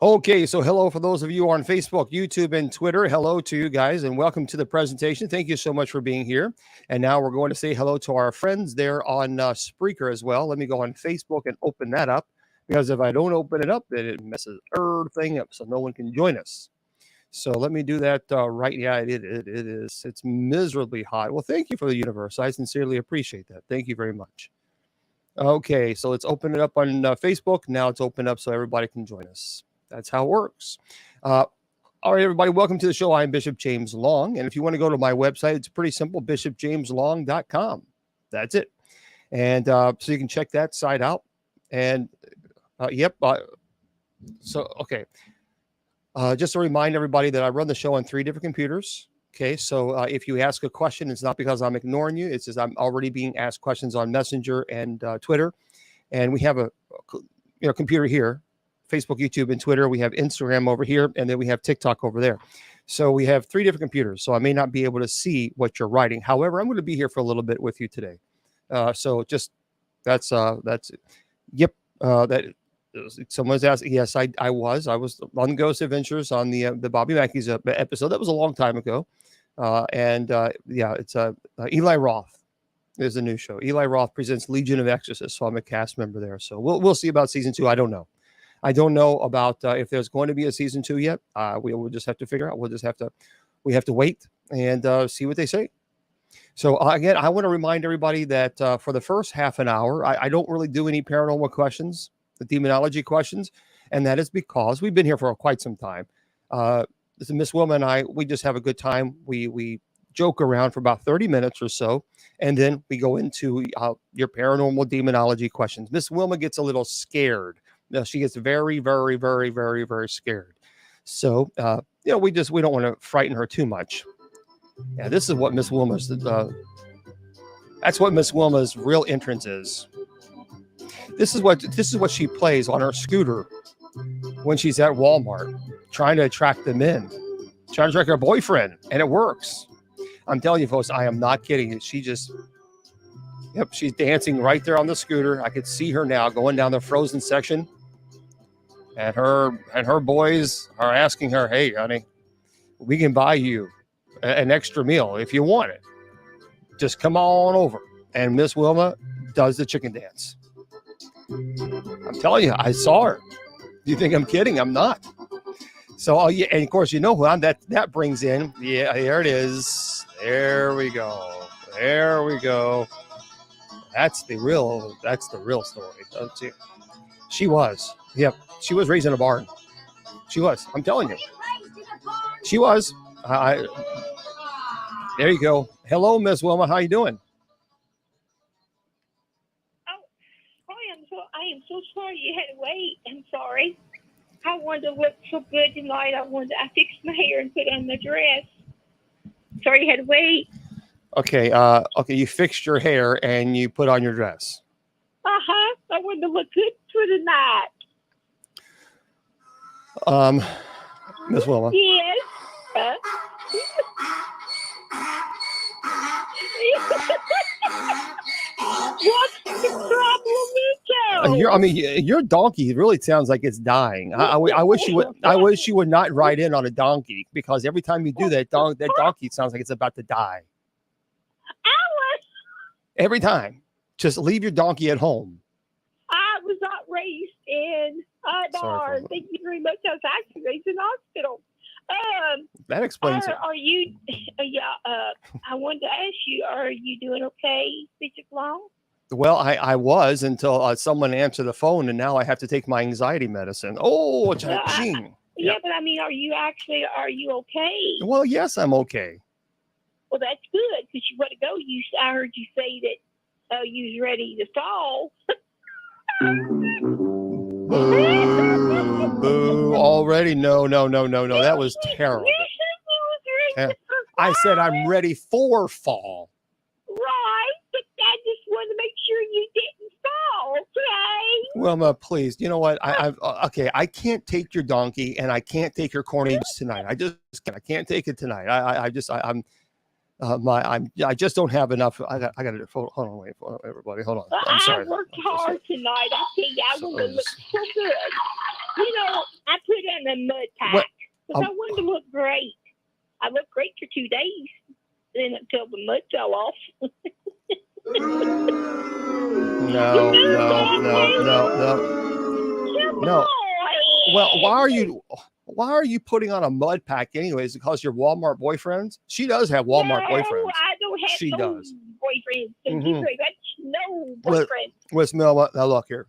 Okay, so hello for those of you on Facebook, YouTube, and Twitter. Hello to you guys, and welcome to the presentation. Thank you so much for being here. And now we're going to say hello to our friends there on Spreaker as well. Let me go on Facebook and open that up, because if I don't open it up, then it messes everything up, so no one can join us. So let me do that right. Yeah, it is. It's miserably hot. Well, thank you for the universe. I sincerely appreciate that. Thank you very much. Okay, so let's open it up on Facebook. Now it's open up so everybody can join us. That's how it works. Uh, all right, everybody, welcome to the show. I'm Bishop James Long. And if you want to go to my website, it's pretty simple, bishopjameslong.com. That's it. And so you can check that site out. And yep. Okay. Just to remind everybody that I run the show on 3 different computers. Okay, so if you ask a question, it's not because I'm ignoring you. It's just I'm already being asked questions on Messenger and Twitter. And we have a computer here, Facebook, YouTube, and Twitter. We have Instagram over here, and then we have TikTok over there. So we have 3 different computers. So I may not be able to see what you're writing. However, I'm going to be here for a little bit with you today. So just that's it. Yep. That someone's asking. Yes, I was on Ghost Adventures on the Bobby Mackey's episode. That was a long time ago. Yeah, it's Eli Roth is a new show. Eli Roth presents Legion of Exorcists. So I'm a cast member there. So we'll see about season 2. I don't know. I don't know about if there's going to be a season 2 yet. We will just have to figure out. We have to wait and see what they say. So again, I want to remind everybody that for the first half an hour, I don't really do any paranormal questions, the demonology questions, and that is because we've been here for quite some time. Miss Wilma and I, we just have a good time. We joke around for about 30 minutes or so, and then we go into your paranormal demonology questions. Miss Wilma gets a little scared. She gets very, very, very, very, very scared. So, we don't want to frighten her too much. Yeah, this is what Miss Wilma's, that's what Miss Wilma's real entrance is. This is what she plays on her scooter when she's at Walmart, trying to attract them in, trying to attract her boyfriend, and it works. I'm telling you, folks, I am not kidding you. She's dancing right there on the scooter. I could see her now going down the frozen section, and her boys are asking her, "Hey, honey, we can buy you an extra meal if you want it. Just come on over." And Miss Wilma does the chicken dance. I'm telling you, I saw her. Do you think I'm kidding? I'm not. So, yeah, and of course, you know who that brings in. Yeah, here it is. There we go. There we go. That's the real story. She was. Yep. She was raised in a barn. She was. I'm telling you. She was. There you go. Hello, Miss Wilma. How you doing? I am so sorry you had to wait. I'm sorry. I wanted to look so good tonight. I fixed my hair and put on the dress. Sorry you had to wait. Okay. Okay. You fixed your hair and you put on your dress. I wanted to look good for the night. Miss Wilma. Yes. What's the problem, Nico? Your donkey really sounds like it's dying. I wish you would not ride in on a donkey, because every time you do that, that donkey sounds like it's about to die. Alice! Every time. Just leave your donkey at home. I was not raised in a barn. Thank you very much. I was actually raised in a hospital. That explains it. Are you? I wanted to ask you: are you doing okay, Bishop Long? Well, I was until someone answered the phone, and now I have to take my anxiety medicine. Oh, yeah, but I mean, are you okay? Well, yes, I'm okay. Well, that's good, because you want to go. I heard you say that you was ready to fall. Boo. Already? No. That was terrible. I said I'm ready for fall. Right, but I just wanted to make sure you didn't fall, okay? Wilma, please. You know what? I can't take your donkey, and I can't take your corny tonight. I can't take it tonight. I just don't have enough. I got to hold on, wait, everybody, hold on. I'm sorry. I worked hard tonight. I tell you, I want to look so good. You know, I put a mud pack What? because I wanted to look great. I looked great for 2 days, then until the mud fell off. No. No. Well, why are you putting on a mud pack anyways? Because you're Walmart boyfriends? She does have Walmart boyfriends. I don't have She no does. boyfriends. Thank you very much. No Look, boyfriends. Miss Melba, now look here.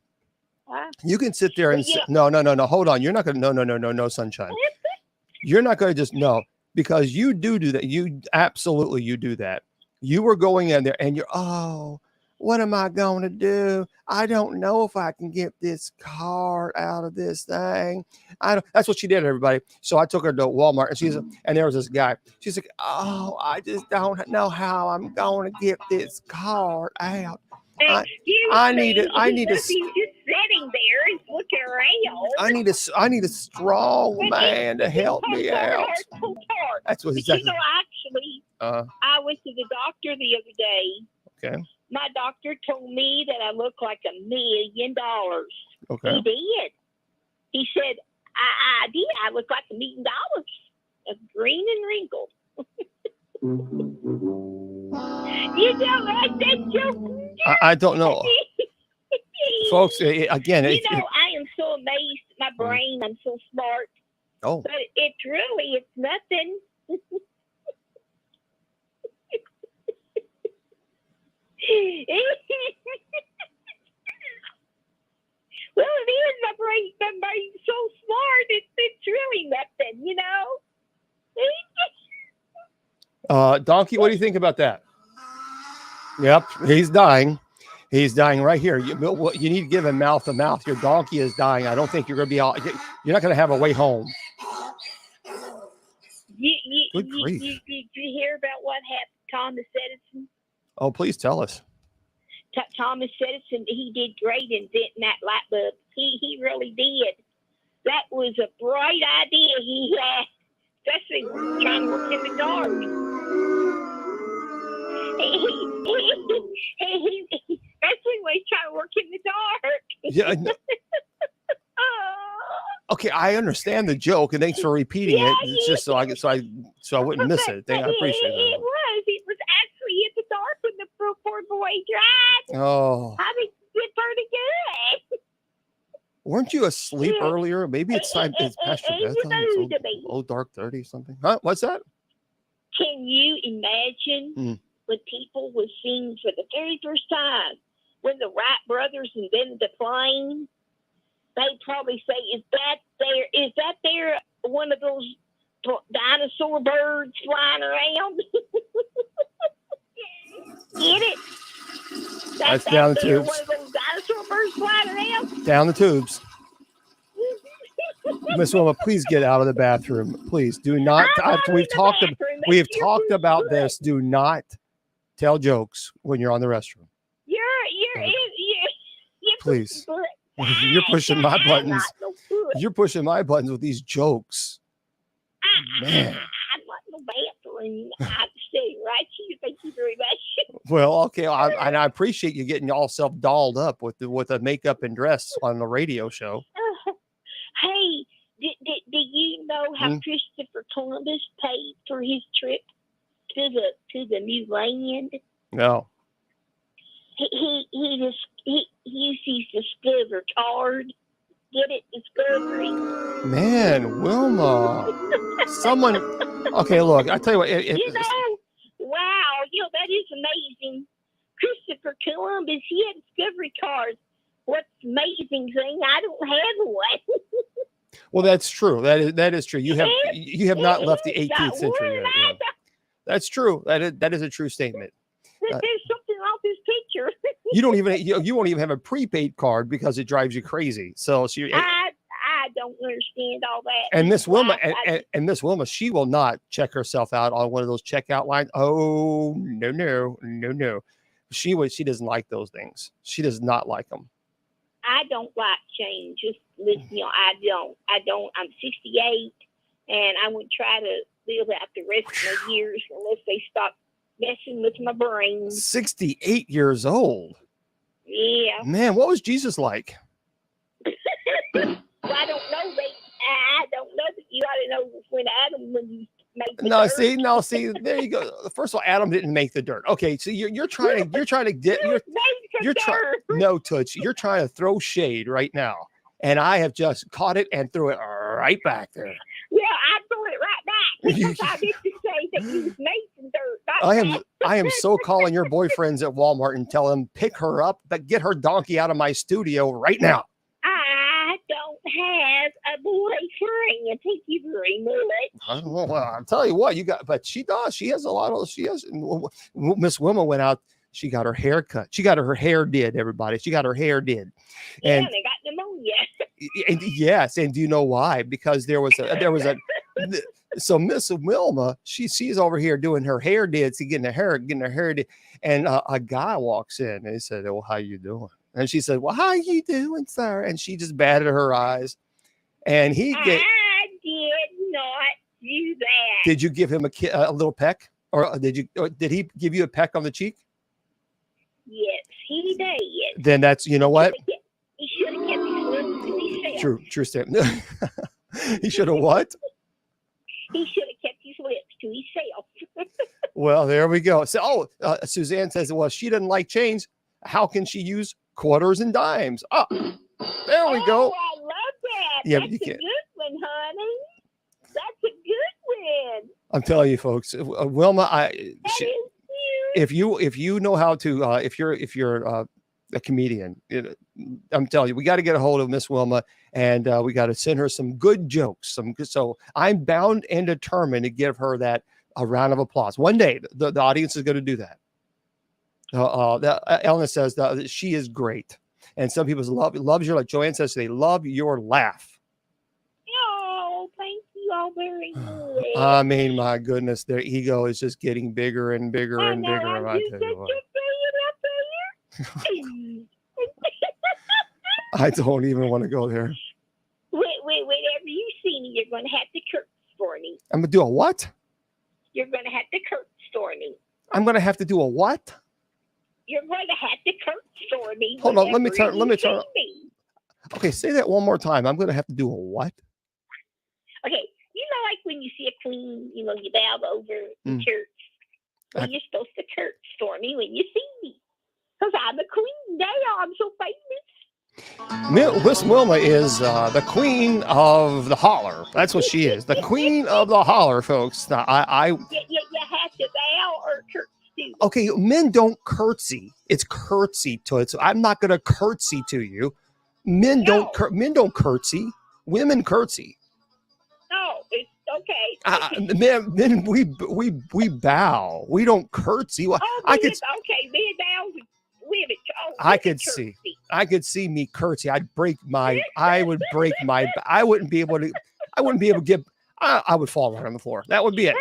Huh? You can sit there and no. Hold on. You're not going to no, sunshine. You're not going to just because you do that. You absolutely you do that. You were going in there and what am I going to do? I don't know if I can get this card out of this thing. That's what she did, everybody. So I took her to Walmart and there was this guy. She's like, I just don't know how I'm going to get this card out. I need to just sitting there and looking around. I need a strong man to help me out. That's what exactly. Actually, I went to the doctor the other day. Okay. My doctor told me that I look like $1 million. Okay. He did. He said I did. I look like $1 million, green and wrinkled. You don't like that joke? I don't know. Folks, again. I am so amazed at my brain. I'm so smart. Oh. But it's nothing. Well, it is my brain's so smart. It's really nothing, Donkey, what do you think about that? Yep, he's dying. He's dying right here. You need to give him mouth to mouth. Your donkey is dying. I don't think you're going to be out. You're not going to have a way home. Did you hear about what happened to Thomas Edison? Oh, please tell us. Thomas Edison, he did great inventing that light bulb. He really did. That was a bright idea he had, especially trying to work in the dark. Especially when he's trying to work in the dark. Yeah. Okay, I understand the joke, and thanks for repeating it. It's just so I wouldn't miss it. I appreciate it. It was actually in the dark when the poor boy died. Oh. I mean, it's pretty good. Weren't you asleep earlier? Maybe it's time. It's past your bedtime. It's dark 30 something. Huh? What's that? Can you imagine when people were seeing for the very first time when the Wright brothers invented the plane? They'd probably say, "Is that there one of those dinosaur birds flying around?" Get it? That's down the tubes. One of those dinosaur birds flying around? Down the tubes. Miss Wilma, please get out of the bathroom. Please do not. We have talked about this. Do not tell jokes when you're on the restroom. Please. You're pushing my buttons. You're pushing my buttons with these jokes. Man. I'm not in the bathroom. I have to stay right here. Thank you very much. Well, okay. I appreciate you getting yourself dolled up with the makeup and dress on the radio show. Hey, do you know how Christopher Columbus paid for his trip to the new land? No. He used his Discover card. Get it, Discovery. Man, Wilma. Someone. Okay, look. I tell you what. Wow. That is amazing. Christopher Columbus, he had Discovery cards. What's amazing thing? I don't have one. Well, that's true. That is true. You have not left the 18th century yet. Yeah. That's true. That is a true statement. There's something off this picture. You won't even have a prepaid card because it drives you crazy. So I don't understand all that. And Miss Wilma and Miss Wilma, she will not check herself out on one of those checkout lines. Oh no. She doesn't like those things. She does not like them. I don't like change. Just listen, I don't. I'm 68, and I wouldn't try to live out the rest of my years unless they stop messing with my brain. 68 years old. Yeah. Man, what was Jesus like? Well, I don't know. I don't you ought to know when you made the No, dirt. see, there you go. First of all, Adam didn't make the dirt. Okay, so you're trying to get You made the dirt. no, Toots, you're trying to throw shade right now, and I have just caught it and threw it right back there. Yeah, I threw it right back because I meant to say that you was made some dirt. I am so calling your boyfriends at Walmart and tell them pick her up, but get her donkey out of my studio right now. I don't have a boyfriend. Thank you very much. I don't know. Well, I'll tell you what, but she does. She has a lot of. She has. Miss Wilma went out. She got her hair cut. She got her hair did. Everybody, she got her hair did. And they got pneumonia. And yes, and do you know why? Because there was a. So Miss Wilma, she's over here doing her hair did, getting her hair did, and a guy walks in and he said, "Oh, how you doing?" And she said, "Well, how you doing, sir?" And she just batted her eyes, and I did not do that. Did you give him a little peck, or did he give you a peck on the cheek? Yes, he did. Then that's, you know what? He should have kept his lips to himself. True statement. He should have what? He should have kept his lips to himself. Well, there we go. So, Suzanne says, well, she doesn't like change. How can she use quarters and dimes? Oh, there we go. I love that. Yeah, that's a good one, honey. That's a good one. I'm telling you, folks, Wilma, if you know how to, if you're a comedian, I'm telling you, we got to get a hold of Miss Wilma, and we got to send her some good jokes. So I'm bound and determined to give her a round of applause. One day, the audience is going to do that. Ellen says that she is great, and some people loves your, like Joanne says, they love your laugh. Oh, thank you all very much. I mean, my goodness, their ego is just getting bigger and bigger and bigger. I don't even want to go there. Whenever you see me, you're going to have to curse for me. I'm going to do a what? You're going to have to curse for me. I'm going to have to do a what? You're going to have to curse for me. Hold on, let me turn. Okay, say that one more time. I'm going to have to do a what? Okay, you know, like when you see a queen, you bow over in church. Well, you're supposed to curse for me when you see me, because I'm a queen now. I'm so famous. Miss Wilma is the queen of the holler. That's what she is. The queen of the holler, folks. Now, you have to bow or curtsy. Okay, men don't curtsy. It's curtsy to it. So I'm not going to curtsy to you. Men don't curtsy. Women curtsy. No, it's okay. Men, we bow. We don't curtsy. Men bow. Women. I could see me curtsy. I wouldn't be able to give. I would fall right on the floor. That would be it.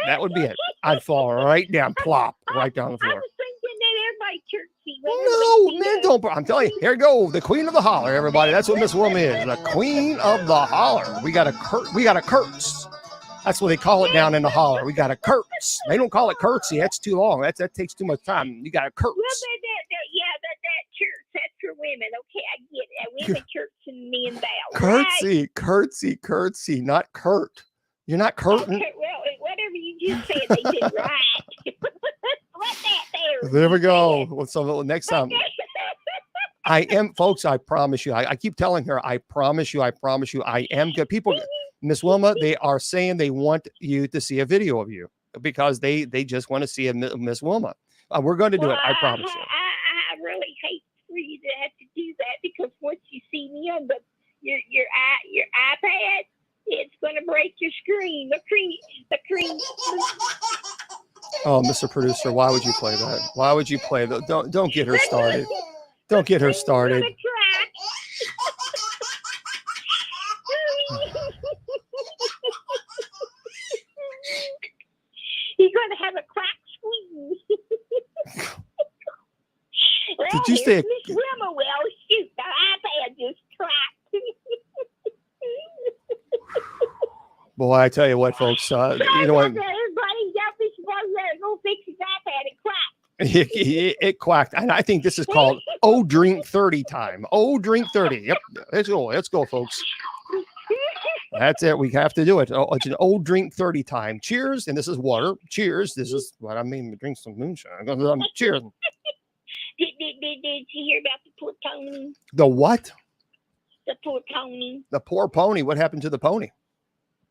I'd fall right down, plop, right down the floor. I was thinking that everybody curtsy. No, men don't. I'm telling you, here you go, the queen of the holler, everybody. That's what Miss Wilma is, the queen of the holler. We got a curts. That's what they call it down in the holler. We got a curts. They don't call it curtsy. That's too long. That takes too much time. You got a curts. Well, that church, that's for women. Okay, I get it. Women church and men bow. Curtsy, not Kurt. You're not curtain. Okay, well, whatever you just said, they did right. Let that there. There we go. So next time. I am, folks, I promise you. I keep telling her, I promise you, I am good. People, Miss Wilma, they are saying they want you to see a video of you because they just want to see a Miss Wilma. We're going to do it. I promise you. I really hate for you to have to do that, because once you see me on your iPad, it's going to break your screen. The cream. Oh, Mr. Producer, why would you play that? Why would you play that? Don't get her started. Don't get her started. You're going to have a crack squeeze. Well, did you say? Miss Wilma, well, shoot, the iPad just cracked. Boy, I tell you what, folks. You know what? Everybody got this one there. Go fix his iPad and crack. It quacked, and I think this is called Drink 30 time. Drink 30. Yep, let's go, folks. That's it. We have to do it. Oh, it's an old drink 30 time. Cheers. And this is water. Cheers. This is what I mean. Drink some moonshine. Cheers. Did you hear about the poor pony? The what? The poor pony. The poor pony. What happened to the pony?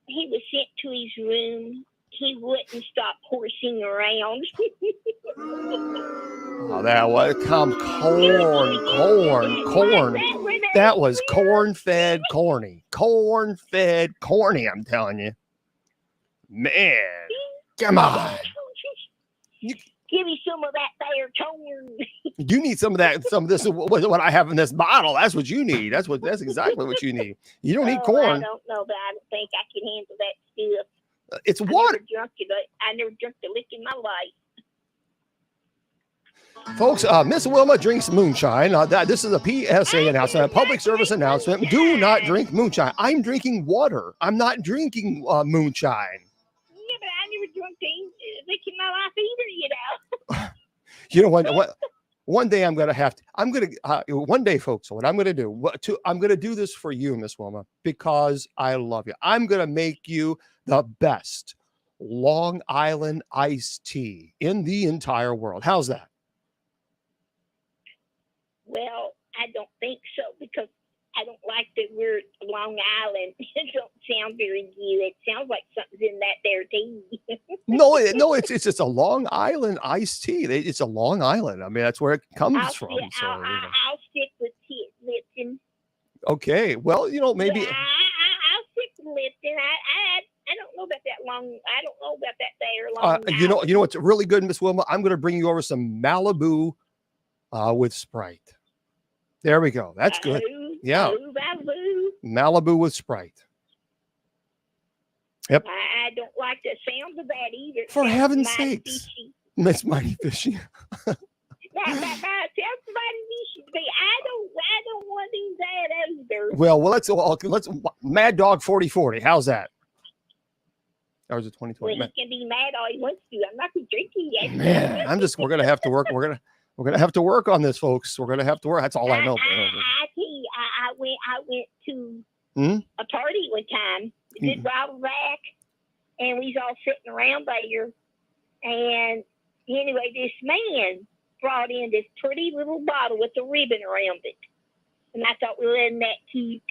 He was sent to his room. He wouldn't stop horsing around. Oh, that was corn. That was corn-fed corny. Corn-fed corny, I'm telling you. Man, come on. Give me some of that there corn. You need some of that. Some of this is what I have in this bottle. That's what you need. That's exactly what you need. You don't need corn. I don't know, but I don't think I can handle that stuff. It's water. I never drunk the lick in my life. Folks, Miss Wilma drinks moonshine. This is a PSA announcement, a public service announcement. Do not drink moonshine. I'm drinking water. I'm not drinking moonshine. Yeah, but I never drunk the lick in my life either, you know. You know what? One day I'm going to have to, one day, folks, what I'm going to do, I'm going to do this for you, Miss Wilma, because I love you. I'm going to make you the best Long Island iced tea in the entire world. How's that? Well, I don't think so, because I don't like the word Long Island. It don't sound very good. It sounds like something's in that there tea. No, it's just a Long Island iced tea. It's a Long Island. I mean, that's where it comes from. So, I'll stick with Lipton. Okay. Well, maybe. Yeah, I'll stick with Lipton. I don't know about that long. I don't know about that there Long Island. You know what's really good, Miss Wilma? I'm going to bring you over some Malibu with Sprite. There we go. That's good. Yeah. Malibu with Sprite. Yep. I don't like the sound of that either. For heaven's sakes. Miss Mighty Fishy. That sounds mighty fishy. I don't want to do that either. Well, let's Mad Dog 4040. How's that? Or is it 2020? Well, he can be mad all he wants to. I'm not going to drink it yet. Man, we're going to have to work. We're going to have to work on this, folks. We're going to have to work. That's all I know. I tell you, I went to a party one time. A good while back, and we was all sitting around there. And anyway, this man brought in this pretty little bottle with a ribbon around it. And I thought, well, isn't that cute?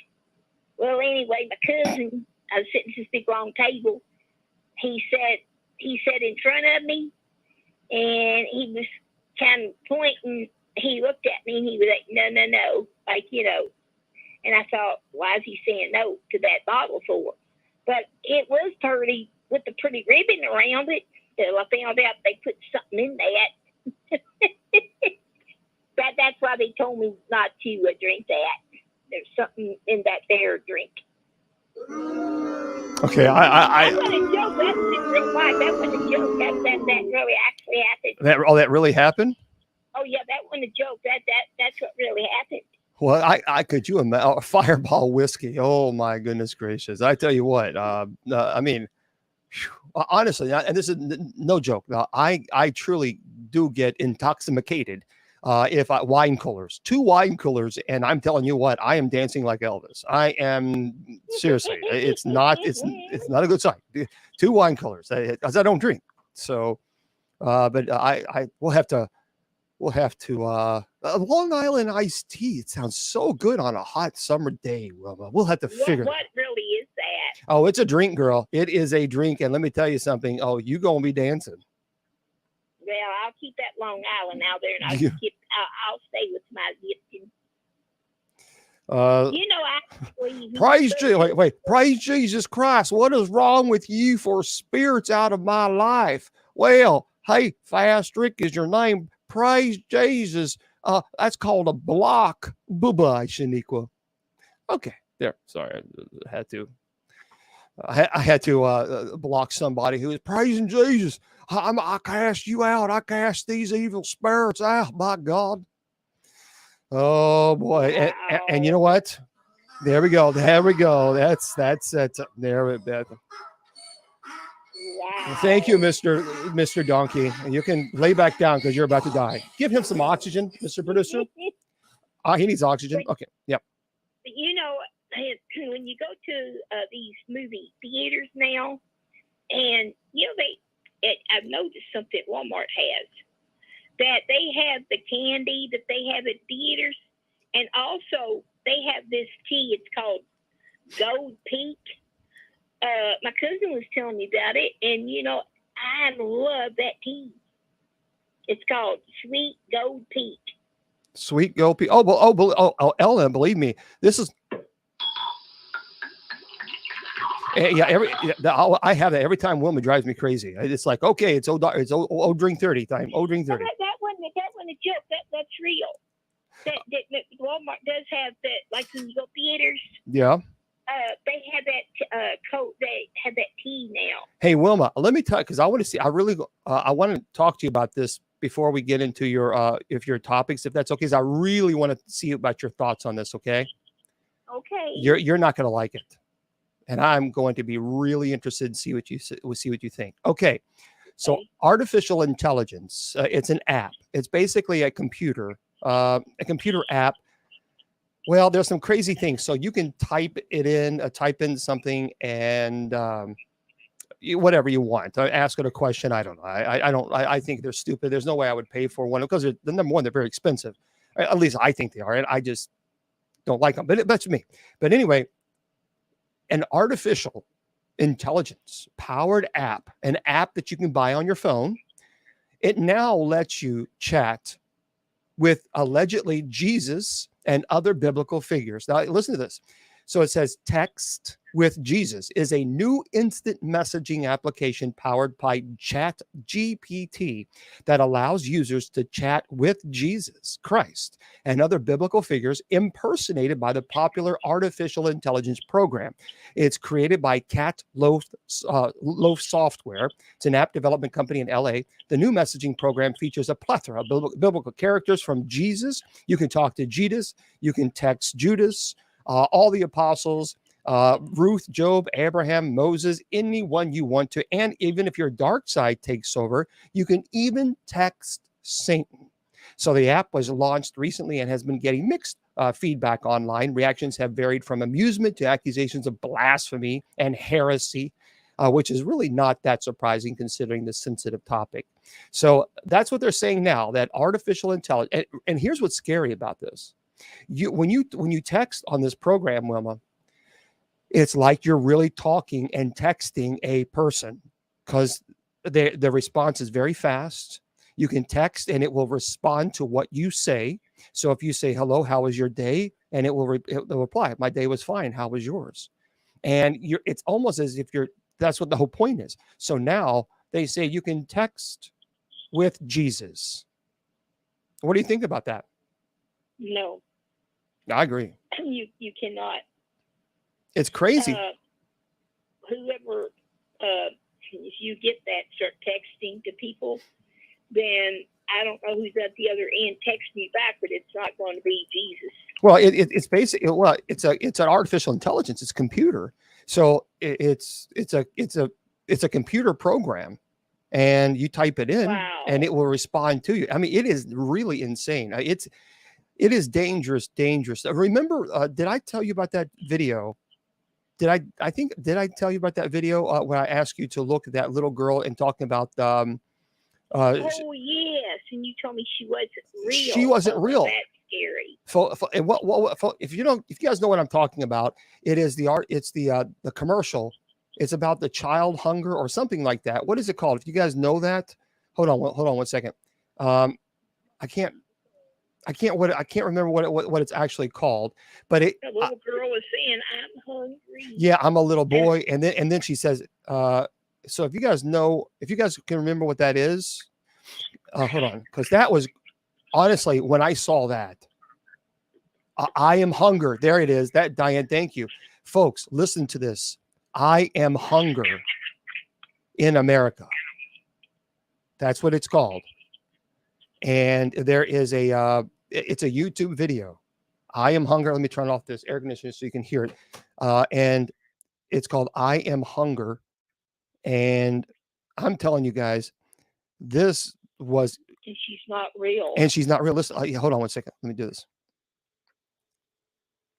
Well, anyway, my cousin, I was sitting at this big long table. He sat in front of me, and he was kind of pointing. He looked at me, and he was like, no, like, And I thought, why is he saying no to that bottle for? But it was pretty, with the pretty ribbon around it. So I found out they put something in that. That's why they told me not to drink that. There's something in that there drink. Okay, That wasn't a joke. That wasn't real life. That wasn't a joke. That really actually happened. That really happened? Oh yeah, that wasn't a joke. That's what really happened. Well, I could you imagine Fireball whiskey? Oh my goodness gracious! I tell you what. I mean, honestly, and this is no joke. I truly do get intoxicated if wine coolers, 2 wine coolers, and I'm telling you what, I am dancing like Elvis. I am seriously. It's not a good sign. 2 wine coolers, because I don't drink. So, but we'll have to Long Island iced tea. It sounds so good on a hot summer day, Wilma. We'll have to figure. What really is that? Oh, it's a drink, girl. It is a drink, and let me tell you something. Oh, you gonna be dancing. Well, I'll keep that Long Island out there, and I'll stay with my Lipton. Praise Jesus Christ. What is wrong with you for spirits out of my life? Well, hey, Fast Rick is your name. Praise Jesus. That's called a block. Bye-bye, Shaniqua. Okay, there. Sorry, I had to block somebody who was praising Jesus. I cast you out. I cast these evil spirits out, by God. Oh boy. And you know what? There we go. That's there. Wow. Thank you, Mr. Donkey. You can lay back down because you're about to die. Give him some oxygen, Mr. Producer. He needs oxygen. Okay. Yep. when you go to these movie theaters now, and I've noticed something Walmart has, that they have the candy that they have at theaters, and also they have this tea. It's called Gold Peak. My cousin was telling me about it, and I love that tea. It's called Sweet Gold Peak. Sweet Gold Peak. Ellen, believe me, this is. Yeah, I have that every time. Wilma drives me crazy. It's like, okay, it's drink 30 time. Drink 30. That wasn't a joke. That's real. That Walmart does have that, like when you go theaters. Yeah. They have that coat. They have that tea now. Hey, Wilma, let me tell you, because I want to see. I want to talk to you about this before we get into your topics, if that's okay. Because I really want to see about your thoughts on this. Okay. Okay. You're not going to like it, and I'm going to be really interested in see what you think. Okay. So artificial intelligence, it's an app. It's basically a computer app. Well, there's some crazy things. So you can type in something and whatever you want. Ask it a question. I don't know. I think they're stupid. There's no way I would pay for one because the number one, they're very expensive. At least I think they are. And I just don't like them. But that's me. But anyway, an artificial intelligence powered app, an app that you can buy on your phone. It now lets you chat with allegedly Jesus and other biblical figures. Now, listen to this. So it says Text with Jesus is a new instant messaging application powered by ChatGPT that allows users to chat with Jesus Christ and other biblical figures impersonated by the popular artificial intelligence program. It's created by Cat Loaf Software. It's an app development company in LA. The new messaging program features a plethora of biblical characters from Jesus. You can talk to Jesus. You can text Judas, all the apostles, Ruth, Job, Abraham, Moses, anyone you want to. And even if your dark side takes over, you can even text Satan. So the app was launched recently and has been getting mixed feedback online. Reactions have varied from amusement to accusations of blasphemy and heresy, which is really not that surprising considering the sensitive topic. So that's what they're saying now, that artificial intelligence. And here's what's scary about this. When you text on this program, Wilma, it's like you're really talking and texting a person because the response is very fast. You can text and it will respond to what you say. So if you say, hello, how was your day? And it'll reply, my day was fine. How was yours? And it's almost as if that's what the whole point is. So now they say you can text with Jesus. What do you think about that? No. I agree. You cannot. It's crazy. Whoever, if you get that, start texting to people, then I don't know who's at the other end texting you back, but it's not going to be Jesus. Well, it's basically it's an artificial intelligence. It's a computer, so it's a computer program, and you type it in, and it will respond to you. I mean, it is really insane. It is dangerous. Remember, did I tell you about that video? Did I tell you about that video when I asked you to look at that little girl and talking about oh yes, and you told me she wasn't real. She wasn't real. That's scary. And if you guys know what I'm talking about, it's the commercial. It's about the child hunger or something like that. What is it called? If you guys know that, hold on 1 second. I can't remember what it's actually called, but the little girl is saying, "I'm hungry." Yeah, I'm a little boy, and then she says, so if you guys can remember what that is, hold on, because that was honestly when I saw that, I am hunger. There it is. That Diane, thank you, folks. Listen to this. I am hunger in America. That's what it's called, and there is it's a YouTube video. I am hunger. Let me turn off this air conditioner so you can hear it. And it's called I Am Hunger. And I'm telling you guys, this was. And she's not real. And she's not real. Listen, hold on 1 second. Let me do this.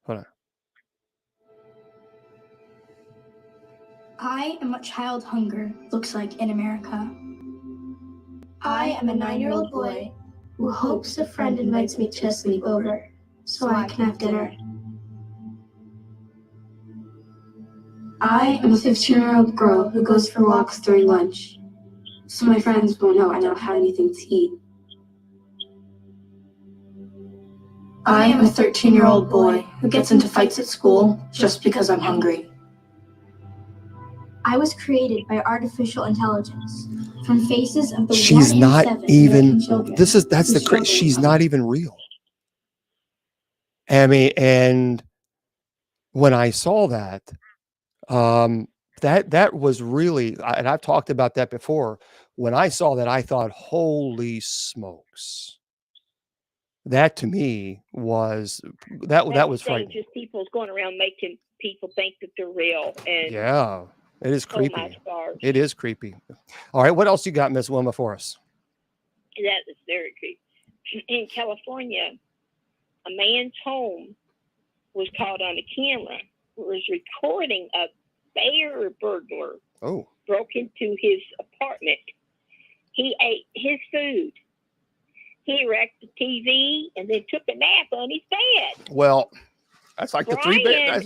Hold on. I am what child hunger looks like in America. I am a 9-year-old boy who hopes a friend invites me to a sleepover so I can have dinner. I am a 15-year-old girl who goes for walks during lunch so my friends won't know I don't have anything to eat. I am a 13-year-old boy who gets into fights at school just because I'm hungry. I was created by artificial intelligence from faces of the She's 1 in not 7 even, American children that's who the struggle she's with not even real. I mean, and when I saw that, that was really, and I've talked about that before. When I saw that, I thought, holy smokes. That to me was that was frightening. Just people's going around making people think that they're real. And Yeah, it is oh my creepy. stars, It is creepy. All right, what else you got, Miss Wilma, for us? that is very creepy. In California, a man's home was caught on a camera. It was recording a bear burglar Oh, broke into his apartment. He ate his food. He wrecked the TV and then took a nap on his bed. well, that's like Brian, the three bears.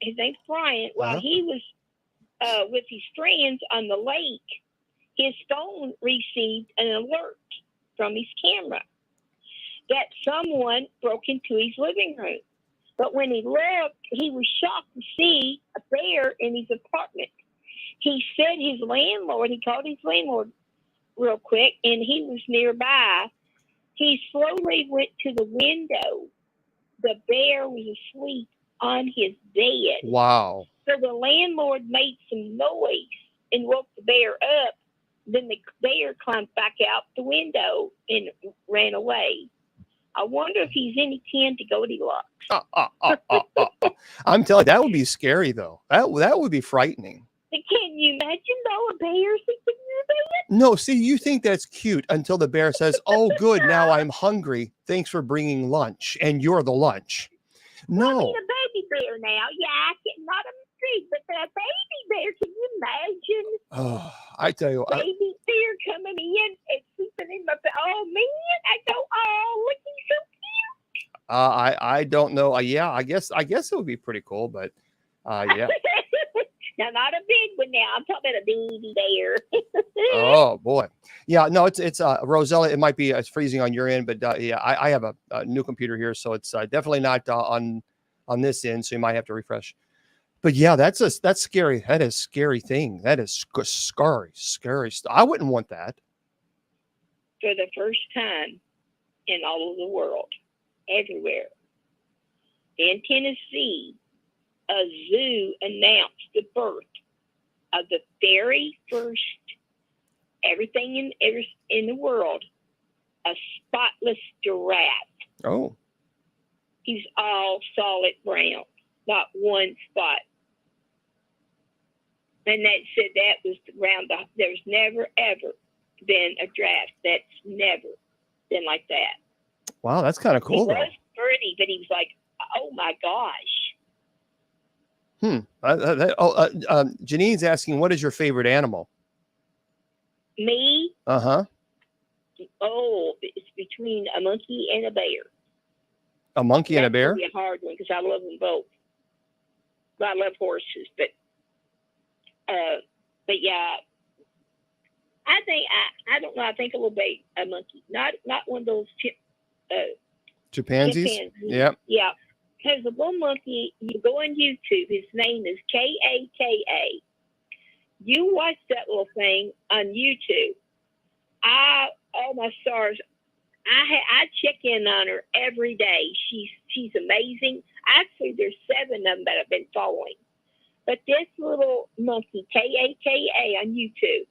his name's Brian, while he was with his friends on the lake, his phone received an alert from his camera that someone broke into his living room. But when he looked, he was shocked to see a bear in his apartment. He said he called his landlord real quick, and he was nearby. He slowly went to the window. The bear was asleep on his bed. Wow. So the landlord made some noise and woke the bear up. Then the bear climbed back out the window and ran away. I wonder if he's any kin to Goldilocks. I'm telling you, that would be scary, though. That would be frightening. Can you imagine, though, a bear sleeping in your bed? No, see, you think that's cute until the bear says, "Oh, good, now I'm hungry. Thanks for bringing lunch," and you're the lunch. No. Well, I mean, a baby bear now. Yeah, not a street, but a baby bear. Can you imagine? Oh, I tell you, baby bear coming in and sleeping in my bed. Oh man, I go, oh, look, he's so cute. I don't know. Yeah, I guess it would be pretty cool, but yeah. Now, not a big one. Now I'm talking about a baby bear. Oh boy, yeah. No, it's Rosella. It might be freezing on your end, but yeah, I have a new computer here, so it's definitely not on this end. So you might have to refresh. But yeah, that's scary. That is a scary thing. That is scary stuff. I wouldn't want that. For the first time in all of the world, everywhere, in Tennessee, a zoo announced the birth of the very first everything in the world, a spotless giraffe. Oh. He's all solid brown, not one spot. And that said that was around there's never ever been a giraffe that's never been like that. Wow, that's kind of cool. He was pretty, but he was like, oh my gosh. Janine's asking, what is your favorite animal? Me? Uh-huh. Oh, it's between a monkey and a bear. A monkey and a bear? That's a hard one because I love them both. But I love horses, but yeah, I think I don't know. I think a little bit a monkey, not one of those chimpanzees. Yep. Yeah. There's a little monkey. You go on YouTube. His name is Kaka. You watch that little thing on YouTube. Oh my stars! I check in on her every day. She's amazing. Actually, there's 7 of them that I've been following. But this little monkey, Kaka, on YouTube,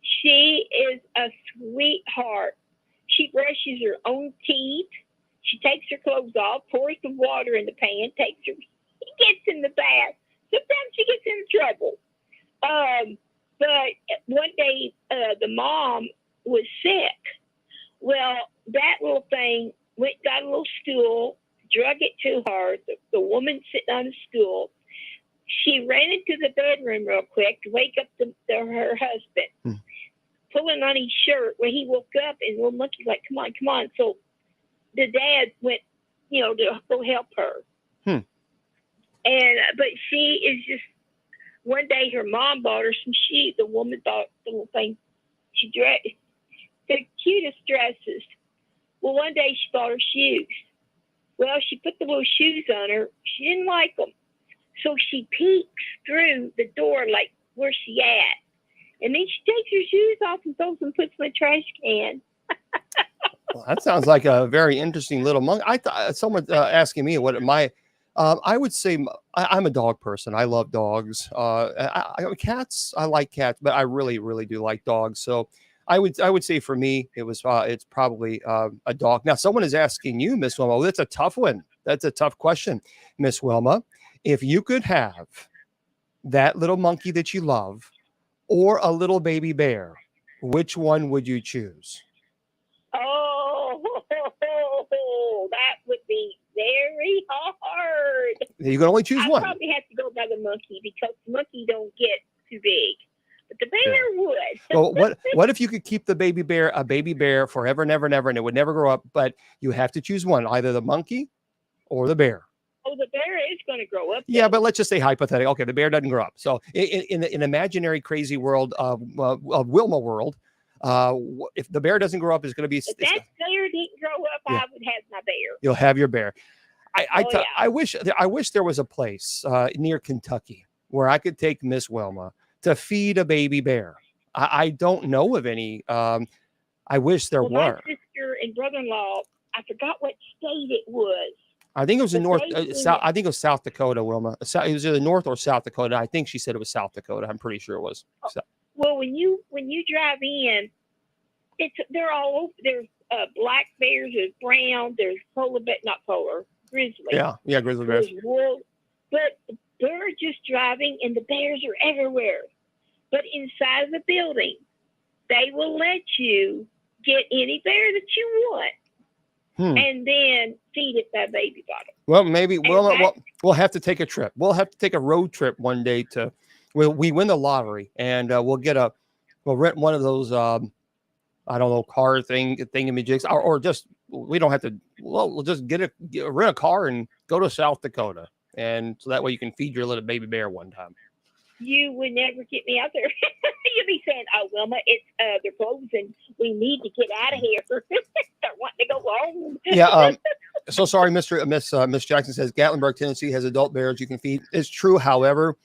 she is a sweetheart. She brushes her own teeth. She takes her clothes off, pours the water in the pan, she gets in the bath. Sometimes she gets in trouble. But one day, the mom was sick. Well, that little thing got a little stool, drug it to her, the woman sitting on the stool, She ran into the bedroom real quick to wake up her husband, pulling on his shirt. When he woke up, and the little monkey's like, come on, come on. So the dad went, to go help her. But she is just, one day her mom bought her some shoes. The woman bought the little thing. She dressed the cutest dresses. Well, one day she bought her shoes. Well, she put the little shoes on her. She didn't like them. So she peeks through the door, like, where's she at? And then she takes her shoes off and throws them and puts them in the trash can. Well, that sounds like a very interesting little monkey. I thought someone asking me what my, I would say I'm a dog person. I love dogs. Cats, I like cats, but I really, really do like dogs. So I would say for me, it's probably a dog. Now, someone is asking you, Miss Wilma. That's a tough one. That's a tough question, Miss Wilma. If you could have that little monkey that you love or a little baby bear, which one would you choose? Oh, that would be very hard. You can only choose one. I probably have to go by the monkey because the monkey don't get too big. But the bear would. Well, what if you could keep the baby bear a baby bear forever and ever and ever, and it would never grow up, but you have to choose one, either the monkey or the bear? Oh, the bear is going to grow up. Yeah, but let's just say hypothetical. Okay, the bear doesn't grow up. So in an imaginary crazy world of Wilma world, if the bear doesn't grow up, it's going to be. If that bear didn't grow up, I would have my bear. You'll have your bear. I wish there was a place near Kentucky where I could take Miss Wilma to feed a baby bear. I don't know of any. I wish there were. My sister and brother-in-law, I forgot what state it was. I think it was in North. I think it was South Dakota, Wilma. It was either North or South Dakota. I think she said it was South Dakota. I'm pretty sure it was. Well, when you drive in, they're all over. There's black bears, there's brown, there's grizzly. Yeah, grizzly bears. Wolf, but they're just driving, and the bears are everywhere. But inside of the building, they will let you get any bear that you want. And then feed it that baby bottle. Well, maybe we'll have to take a trip. We'll have to take a road trip one day we win the lottery, and we'll rent one of those car thingamajigs, or just we don't have to. We'll just rent a car and go to South Dakota, and so that way you can feed your little baby bear one time. You would never get me out there. You'll be saying, "Oh, Wilma, it's they're closing. We need to get out of here. They're wanting to go home." Yeah. So sorry, Miss Jackson says Gatlinburg, Tennessee has adult bears you can feed. It's true. However,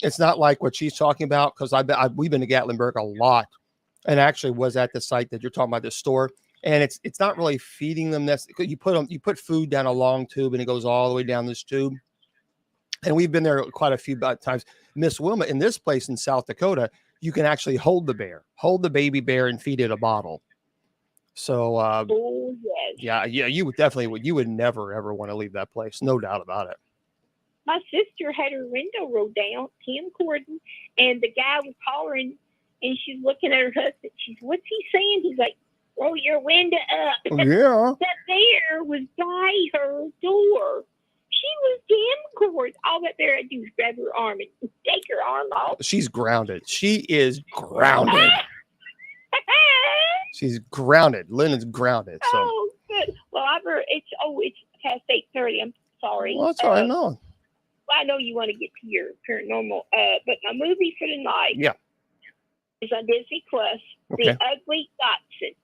it's not like what she's talking about, because we've been to Gatlinburg a lot, and actually was at the site that you're talking about, the store. And it's not really feeding them. You put food down a long tube, and it goes all the way down this tube. And we've been there quite a few times. Miss Wilma, in this place in South Dakota, you can actually hold the baby bear and feed it a bottle. So, yes. You would never, ever want to leave that place. No doubt about it. My sister had her window rolled down, Tim Corden, and the guy was hollering, and she's looking at her husband. She's, what's he saying? He's like, roll your window up. Yeah. That bear was by her door. She was damn cord. All that bear had to do was grab her arm and take her arm off. She's grounded. She is grounded. She's grounded. Lynn is grounded. So. Oh, good. Well, it's past 8:30. I'm sorry. Well, that's all right. No. I know you want to get to your paranormal, but my movie for tonight is on Disney Plus, okay. The Ugly Dachshund,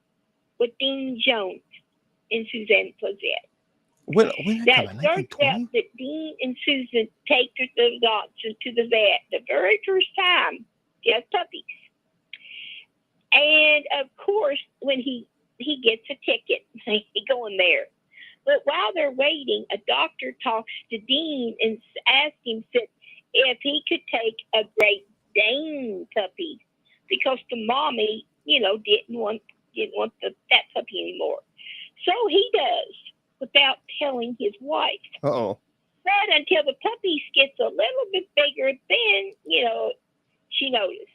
with Dean Jones and Suzanne Plezette. When that starts out that Dean and Susan take their dachshund to the vet the very first time, just puppies. And of course, when he gets a ticket, he going there. But while they're waiting, a doctor talks to Dean and asks him if he could take a Great Dane puppy, because the mommy, didn't want that puppy anymore. So he does, without telling his wife. Uh-oh. But until the puppy gets a little bit bigger, then, she noticed.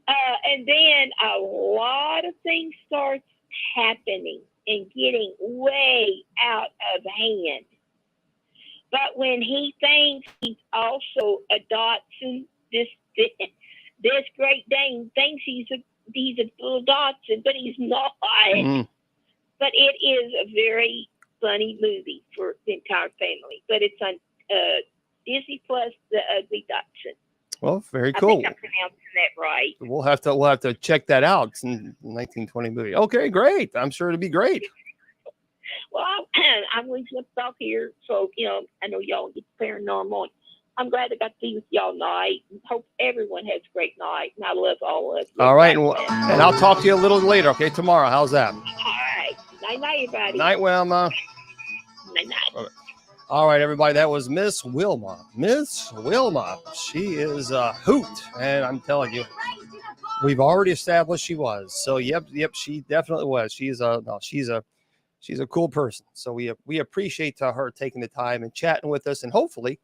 And then a lot of things starts happening and getting way out of hand. But when he thinks he's also a Dachshund, this Great Dane thinks he's a little Dachshund, but he's not. Mm. But it is a very funny movie for the entire family. But it's on Disney Plus, The Ugly Dachshund. Well, very cool. I think I'm pronouncing that right. We'll have to check that out. It's a 1920 movie. Okay, great. I'm sure it'll be great. Well, I'm going to stop here. So, I know y'all get paranormal. I'm glad I got to be with y'all tonight. Hope everyone has a great night. And I love all of you. All right. And I'll talk to you a little later, okay, tomorrow. How's that? All right. Night-night, everybody. Night, Wilma. Night-night. All right, everybody. That was Miss Wilma. Miss Wilma. She is a hoot. And I'm telling you, we've already established she was. So, yep, she definitely was. She's a cool person. So we appreciate her taking the time and chatting with us, and hopefully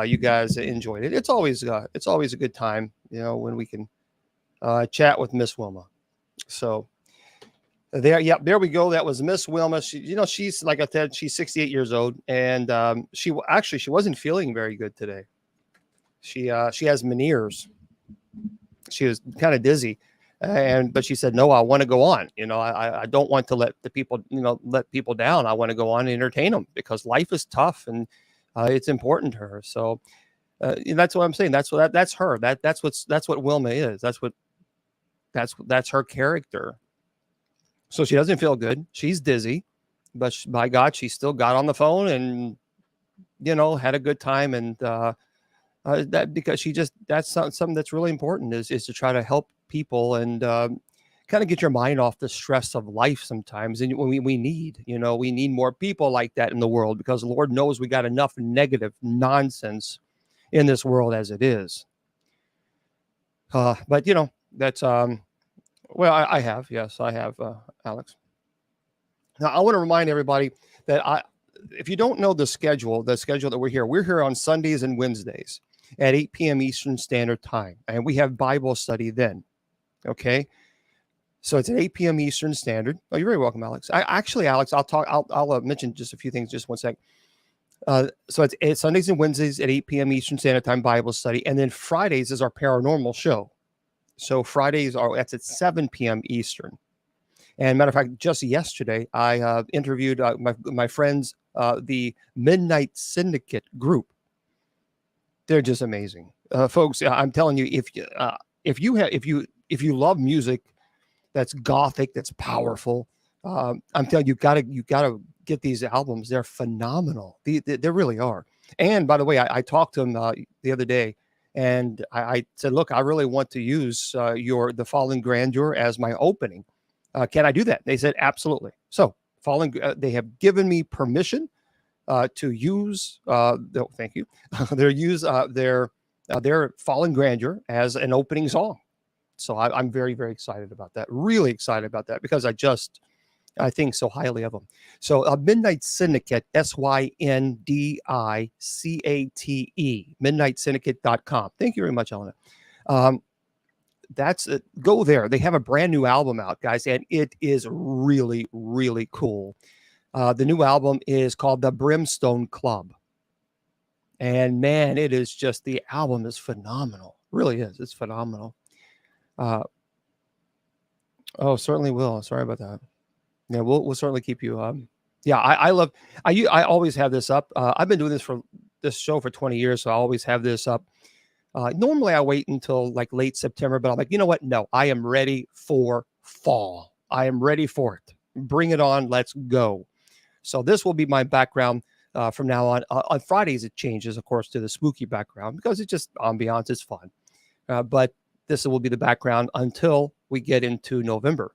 you guys enjoyed it. It's always a good time, when we can chat with Miss Wilma. So there we go. That was Miss Wilma. She, she's, like I said, she's 68 years old, and she wasn't feeling very good today. She has Meniere's. She was kind of dizzy. But she said, no, I want to go on. I don't want to let the people, let people down. I want to go on and entertain them, because life is tough and it's important to her. So that's what I'm saying. That's her. That's what Wilma is. That's her character. So she doesn't feel good. She's dizzy, but by God, she still got on the phone and, had a good time. And that, because that's something that's really important is to try to help people and kind of get your mind off the stress of life sometimes. And we need more people like that in the world, because Lord knows we got enough negative nonsense in this world as it is. But that's I have, yes, I have, Alex. Now I want to remind everybody that if you don't know the schedule that we're here on Sundays and Wednesdays at 8 p.m. Eastern Standard Time, and we have Bible study then. Okay, so it's at 8 p.m. Eastern Standard. Oh, you're very welcome, Alex. Alex, I'll mention just a few things. Just one sec. So it's Sundays and Wednesdays at 8 p.m. Eastern Standard Time Bible study, and then Fridays is our paranormal show. So Fridays that's at 7 p.m. Eastern. And matter of fact, just yesterday I interviewed my friends, the Midnight Syndicate group. They're just amazing, folks. I'm telling you, if you love music that's gothic, that's powerful, I'm telling you, you gotta get these albums. They're phenomenal. They really are. And by the way, I talked to them the other day, and I said, look, I really want to use the Fallen Grandeur as my opening. Can I do that? They said absolutely. So they have given me permission to use. Thank you. Their Fallen Grandeur as an opening song. So I'm very, very excited about that. Really excited about that, because I think so highly of them. So Midnight Syndicate, SYNDICATE, midnightsyndicate.com. Thank you very much, Elena. That's it. Go there. They have a brand new album out, guys, and it is really, really cool. The new album is called The Brimstone Club. And man, the album is phenomenal. Really is. It's phenomenal. Certainly will. Sorry about that. Yeah, we'll certainly keep you. I always have this up. I've been doing this show for 20 years, so I always have this up. Normally I wait until like late September, but I'm like, you know what? No, I am ready for fall. I am ready for it. Bring it on. Let's go. So this will be my background from now on. On Fridays, it changes, of course, to the spooky background, because it's just ambiance. It's fun. But this will be the background until we get into November.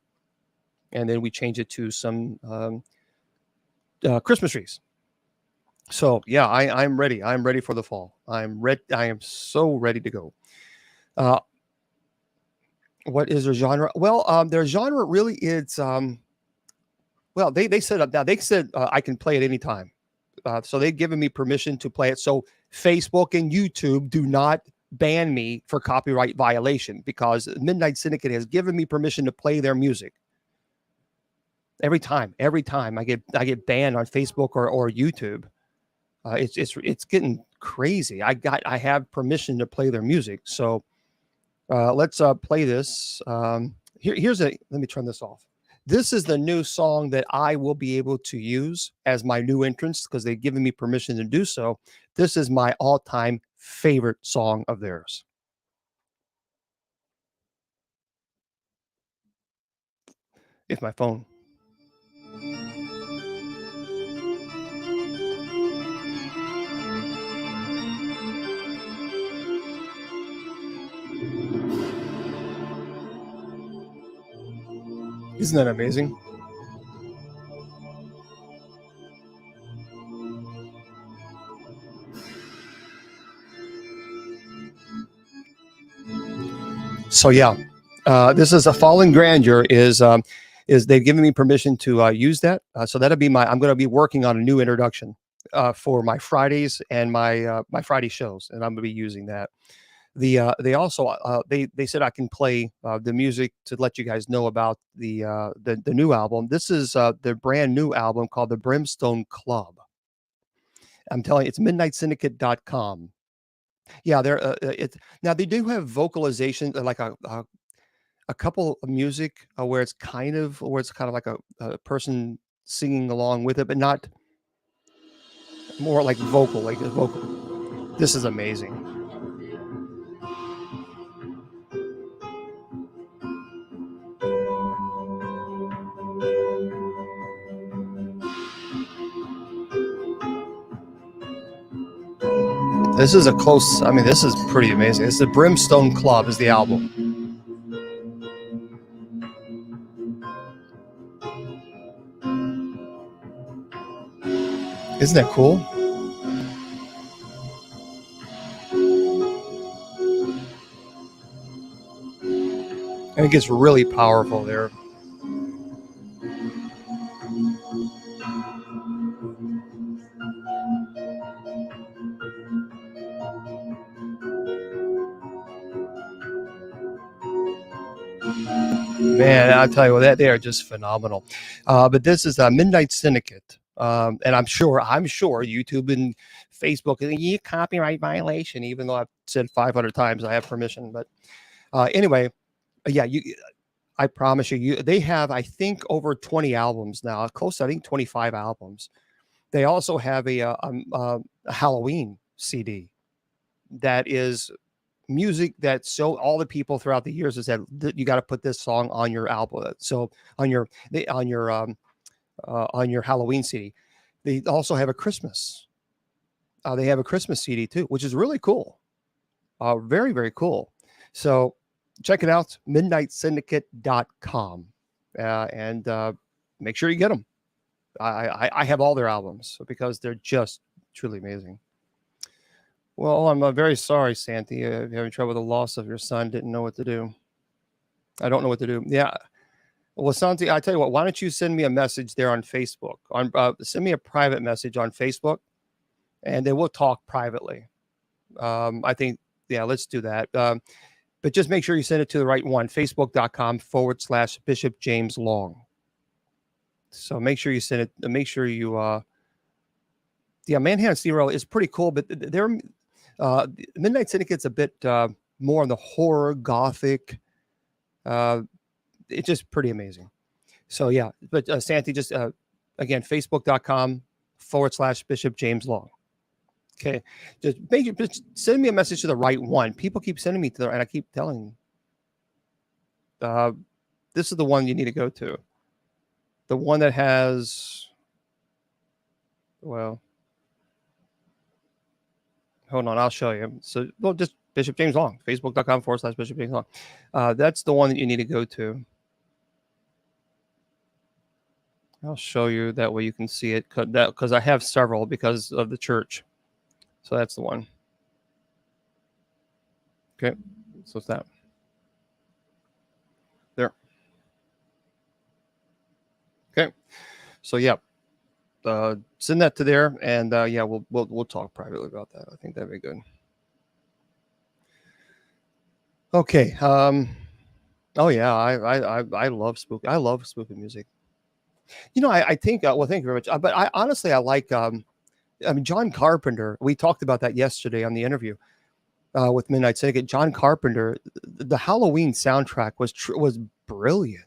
And then we change it to some Christmas trees. So yeah, I'm ready. I'm ready for the fall. I'm ready. I am so ready to go. What is their genre? Well, their genre really is. They said I can play it anytime. So they've given me permission to play it. So Facebook and YouTube do not ban me for copyright violation, because Midnight Syndicate has given me permission to play their music. Every time I get banned on Facebook or YouTube, It's getting crazy. I have permission to play their music, so let's play this. Let me turn this off. This is the new song that I will be able to use as my new entrance because they've given me permission to do so. This is my all-time favorite song of theirs. If my phone. Isn't that amazing? So yeah, this is a Fallen Grandeur is they've given me permission to use that. So that'll be I'm going to be working on a new introduction for my Fridays and my Friday shows, and I'm going to be using that. They also they said I can play the music to let you guys know about the new album. This is the brand new album called the Brimstone Club. I'm telling you, it's midnightsyndicate.com. Yeah, now they do have vocalization, like a couple of music where it's kind of like a person singing along with it, but not more like vocal, like a vocal. This is amazing. This is this is pretty amazing. It's the Brimstone Club is the album. Isn't that cool? And it gets really powerful there. Man, I'll tell you what, they are just phenomenal. But this is Midnight Syndicate. And I'm sure YouTube and Facebook, you copyright violation, even though I've said 500 times I have permission. But anyway, yeah, I promise you, they have, I think, over 20 albums now, close to, I think, 25 albums. They also have a Halloween CD that is music that all the people throughout the years have said you got to put this song on your album. So on your Halloween CD. They also have a Christmas. They have a Christmas CD too, which is really cool. Very, very cool. So check it out, midnightsyndicate.com, and make sure you get them. I have all their albums because they're just truly amazing. Well, I'm very sorry, Santi. You're having trouble with the loss of your son. Didn't know what to do. I don't know what to do. Yeah. Well, Santi, I tell you what, why don't you send me a message there on Facebook? Send me a private message on Facebook, and then we'll talk privately. I think, yeah, let's do that. But just make sure you send it to the right one, facebook.com/Bishop James Long. So make sure you send it. Make sure you, Manhattan Zero is pretty cool, but Midnight Syndicate's a bit more on the horror, gothic. It's just pretty amazing. So yeah, but Santi, just again, facebook.com/Bishop James Long. Okay, just send me a message to the right one. People keep sending me to and I keep telling them, this is the one you need to go to. The one that has, well, hold on, I'll show you. So, well, just Bishop James Long, facebook.com/Bishop James Long. That's the one that you need to go to. I'll show you, that way you can see it, because I have several because of the church. So that's the one. Okay, so it's that. There. Okay, so yeah, send that to there, and yeah, we'll talk privately about that. I think that'd be good. Okay. Oh yeah, I love spooky. I love spooky music. You know, I think. Well, thank you very much. But I honestly, I like I mean, John Carpenter, we talked about that yesterday on the interview with Midnight Syndicate. John Carpenter, the Halloween soundtrack was brilliant.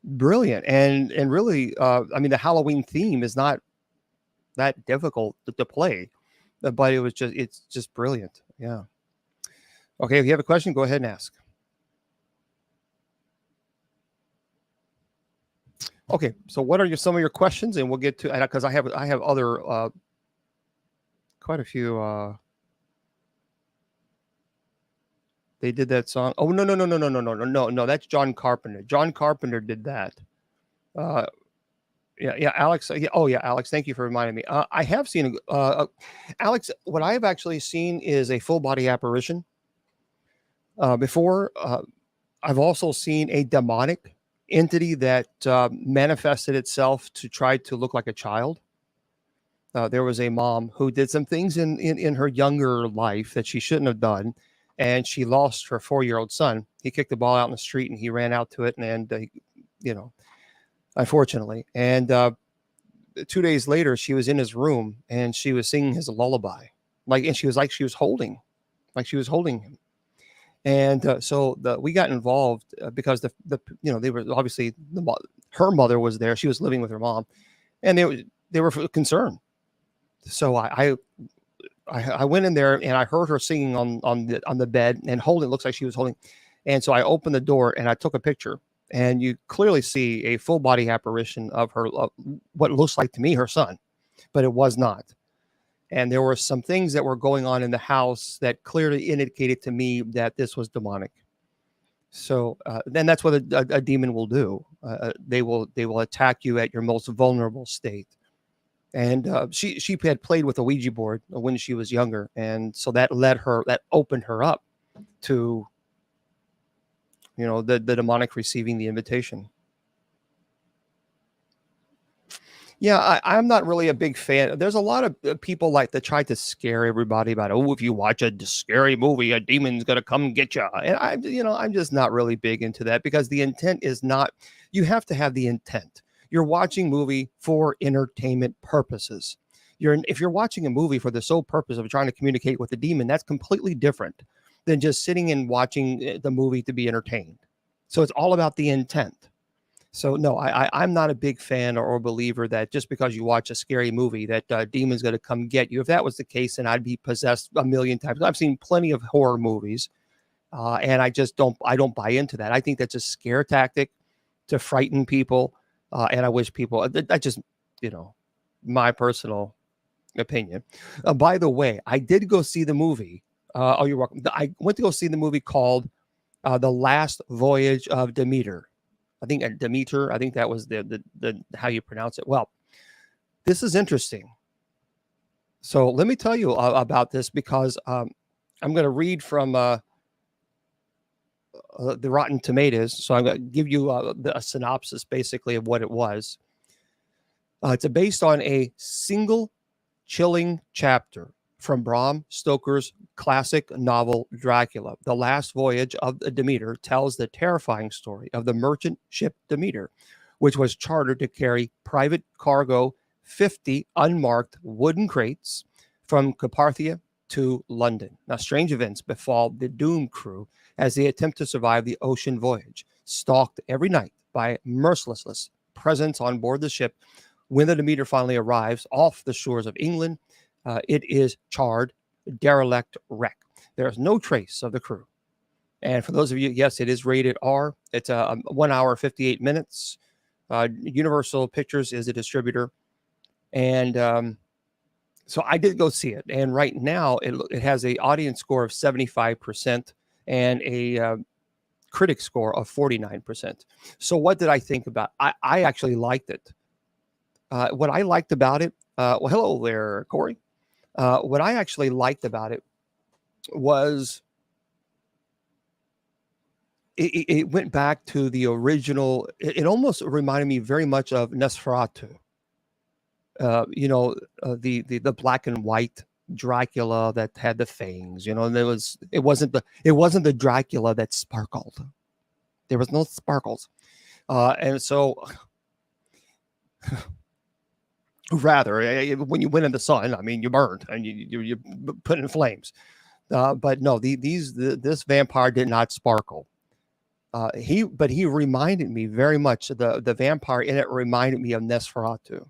Brilliant. And really, I mean, the Halloween theme is not that difficult to play, but it's just brilliant. Yeah. Okay. If you have a question, go ahead and ask. Okay. So what are some of your questions? And we'll get to, because I have other, quite a few, they did that song. Oh, no. That's John Carpenter. John Carpenter did that. Yeah, Alex. Alex. Thank you for reminding me. I have seen, Alex. What I have actually seen is a full body apparition. Before, I've also seen a demonic entity that manifested itself to try to look like a child. There was a mom who did some things in her younger life that she shouldn't have done, and she lost her 4-year-old son. He kicked the ball out in the street, and he ran out to it, and unfortunately. And 2 days later, she was in his room, and she was singing his lullaby, and she was holding him. And so we got involved because they were obviously her mother was there. She was living with her mom, and they were concerned. So I went in there, and I heard her singing on the bed and holding. It looks like she was holding. And so I opened the door and I took a picture, and you clearly see a full body apparition of her, what looks like to me her son, but it was not. And there were some things that were going on in the house that clearly indicated to me that this was demonic. So then that's what a demon will do. They will attack you at your most vulnerable state. And she had played with a Ouija board when she was younger, and so that opened her up to, the demonic receiving the invitation. Yeah, I'm not really a big fan. There's a lot of people that try to scare everybody about, if you watch a scary movie, a demon's gonna come get you. And I'm just not really big into that, because the intent is not. You have to have the intent. You're watching movie for entertainment purposes. If you're watching a movie for the sole purpose of trying to communicate with the demon, that's completely different than just sitting and watching the movie to be entertained. So it's all about the intent. So no, I'm not a big fan or believer that just because you watch a scary movie that demon's going to come get you. If that was the case, then I'd be possessed a million times. I've seen plenty of horror movies, and I don't buy into that. I think that's a scare tactic to frighten people. And I wish people, I just, my personal opinion. By the way, I did go see the movie. Oh, you're welcome. I went to go see the movie called The Last Voyage of Demeter. I think Demeter, I think that was the how you pronounce it. Well, this is interesting. So let me tell you about this, because I'm going to read from the Rotten Tomatoes. So I'm going to give you a synopsis basically of what it was. It's based on a single chilling chapter from Bram Stoker's classic novel Dracula. The Last Voyage of Demeter tells the terrifying story of the merchant ship Demeter, which was chartered to carry private cargo 50 unmarked wooden crates from Carpathia to London. Now, strange events befall the doomed crew as they attempt to survive the ocean voyage, stalked every night by merciless presence on board the ship. When the Demeter finally arrives off the shores of England, it is charred, derelict wreck. There is no trace of the crew. And for those of you, yes, it is rated R. It's 1 hour, 58 minutes. Universal Pictures is a distributor. And so I did go see it. And right now it has an audience score of 75% and a critic score of 49%. So what did I think about it? I actually liked it. What I liked about it, well, hello there, Corey. What I actually liked about it was it went back to the original. It almost reminded me very much of Nosferatu. The black and white Dracula that had the fangs. And it wasn't the Dracula that sparkled. There was no sparkles, and so. Rather, when you went in the sun, I mean, you burned and you put in flames. But no, this vampire did not sparkle. He reminded me very much. The vampire in it reminded me of Nosferatu.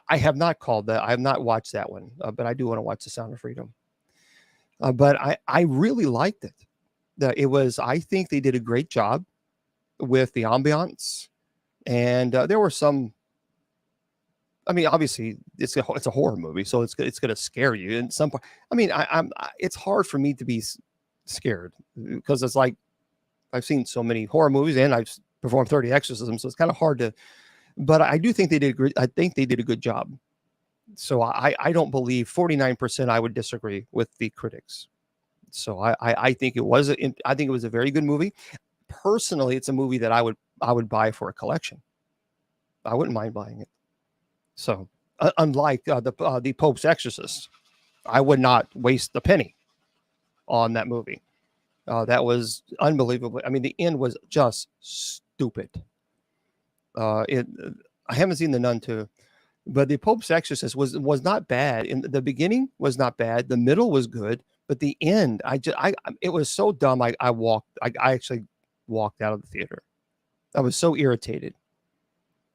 I have not called that. I have not watched that one, but I do want to watch The Sound of Freedom. But I really liked it. I think they did a great job with the ambiance, and there were some. I mean, obviously, it's a horror movie, so it's going to scare you. And some, I mean, it's hard for me to be scared because it's like I've seen so many horror movies and I've performed 30 exorcisms, so it's kind of hard to. But I do think they did. I think they did a good job. So I don't believe 49%. I would disagree with the critics. So I think it was a very good movie. Personally, it's a movie that I would buy for a collection. I wouldn't mind buying it. So unlike the Pope's Exorcist, I would not waste a penny on that movie. That was unbelievable. I mean, the end was just stupid. I haven't seen The Nun 2, but the Pope's Exorcist was not bad. In the beginning was not bad. The middle was good, but the end, it was so dumb. I actually walked out of the theater. I was so irritated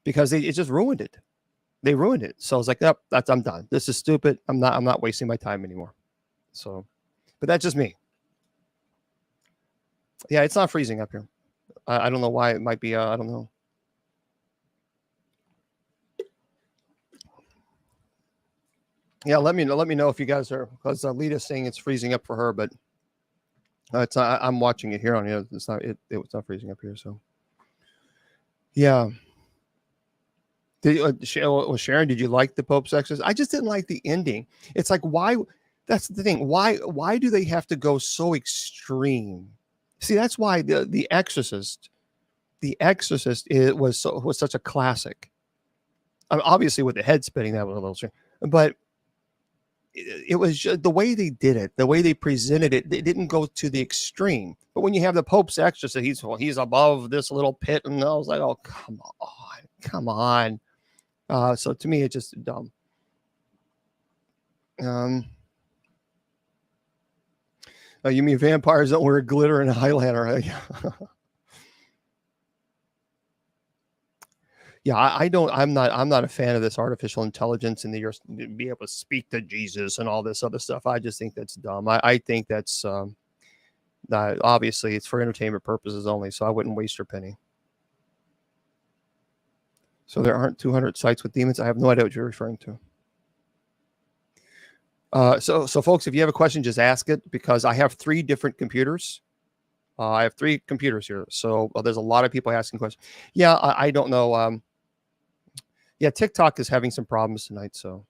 because it just ruined it. They ruined it. So I was like, nope, I'm done. This is stupid. I'm not wasting my time anymore. So, but that's just me. Yeah, it's not freezing up here. I don't know why. It might be. I don't know. Yeah, let me know if you guys are, because Lita's saying it's freezing up for her, but it's not. I'm watching it here on here. It's not. It's not freezing up here. So, yeah. Sharon, did you like the Pope's Exorcist? I just didn't like the ending. It's like, why? That's the thing. Why do they have to go so extreme? See, that's why the Exorcist was such a classic. I mean, obviously, with the head spinning, that was a little strange, but it was just the way they did it, the way they presented it. They didn't go to the extreme. But when you have the Pope's Exorcist, he's above this little pit, and I was like, oh, come on. So to me, it's just dumb. You mean vampires don't wear glitter and eyeliner? Yeah, I'm not a fan of this artificial intelligence and you're be able to speak to Jesus and all this other stuff. I just think that's dumb. I think that's obviously it's for entertainment purposes only. So I wouldn't waste your penny. So there aren't 200 sites with demons. I have no idea what you're referring to. So folks, if you have a question, just ask it, because I have 3 different computers. I have 3 computers here. So there's a lot of people asking questions. Yeah, I don't know. Yeah, TikTok is having some problems tonight. So,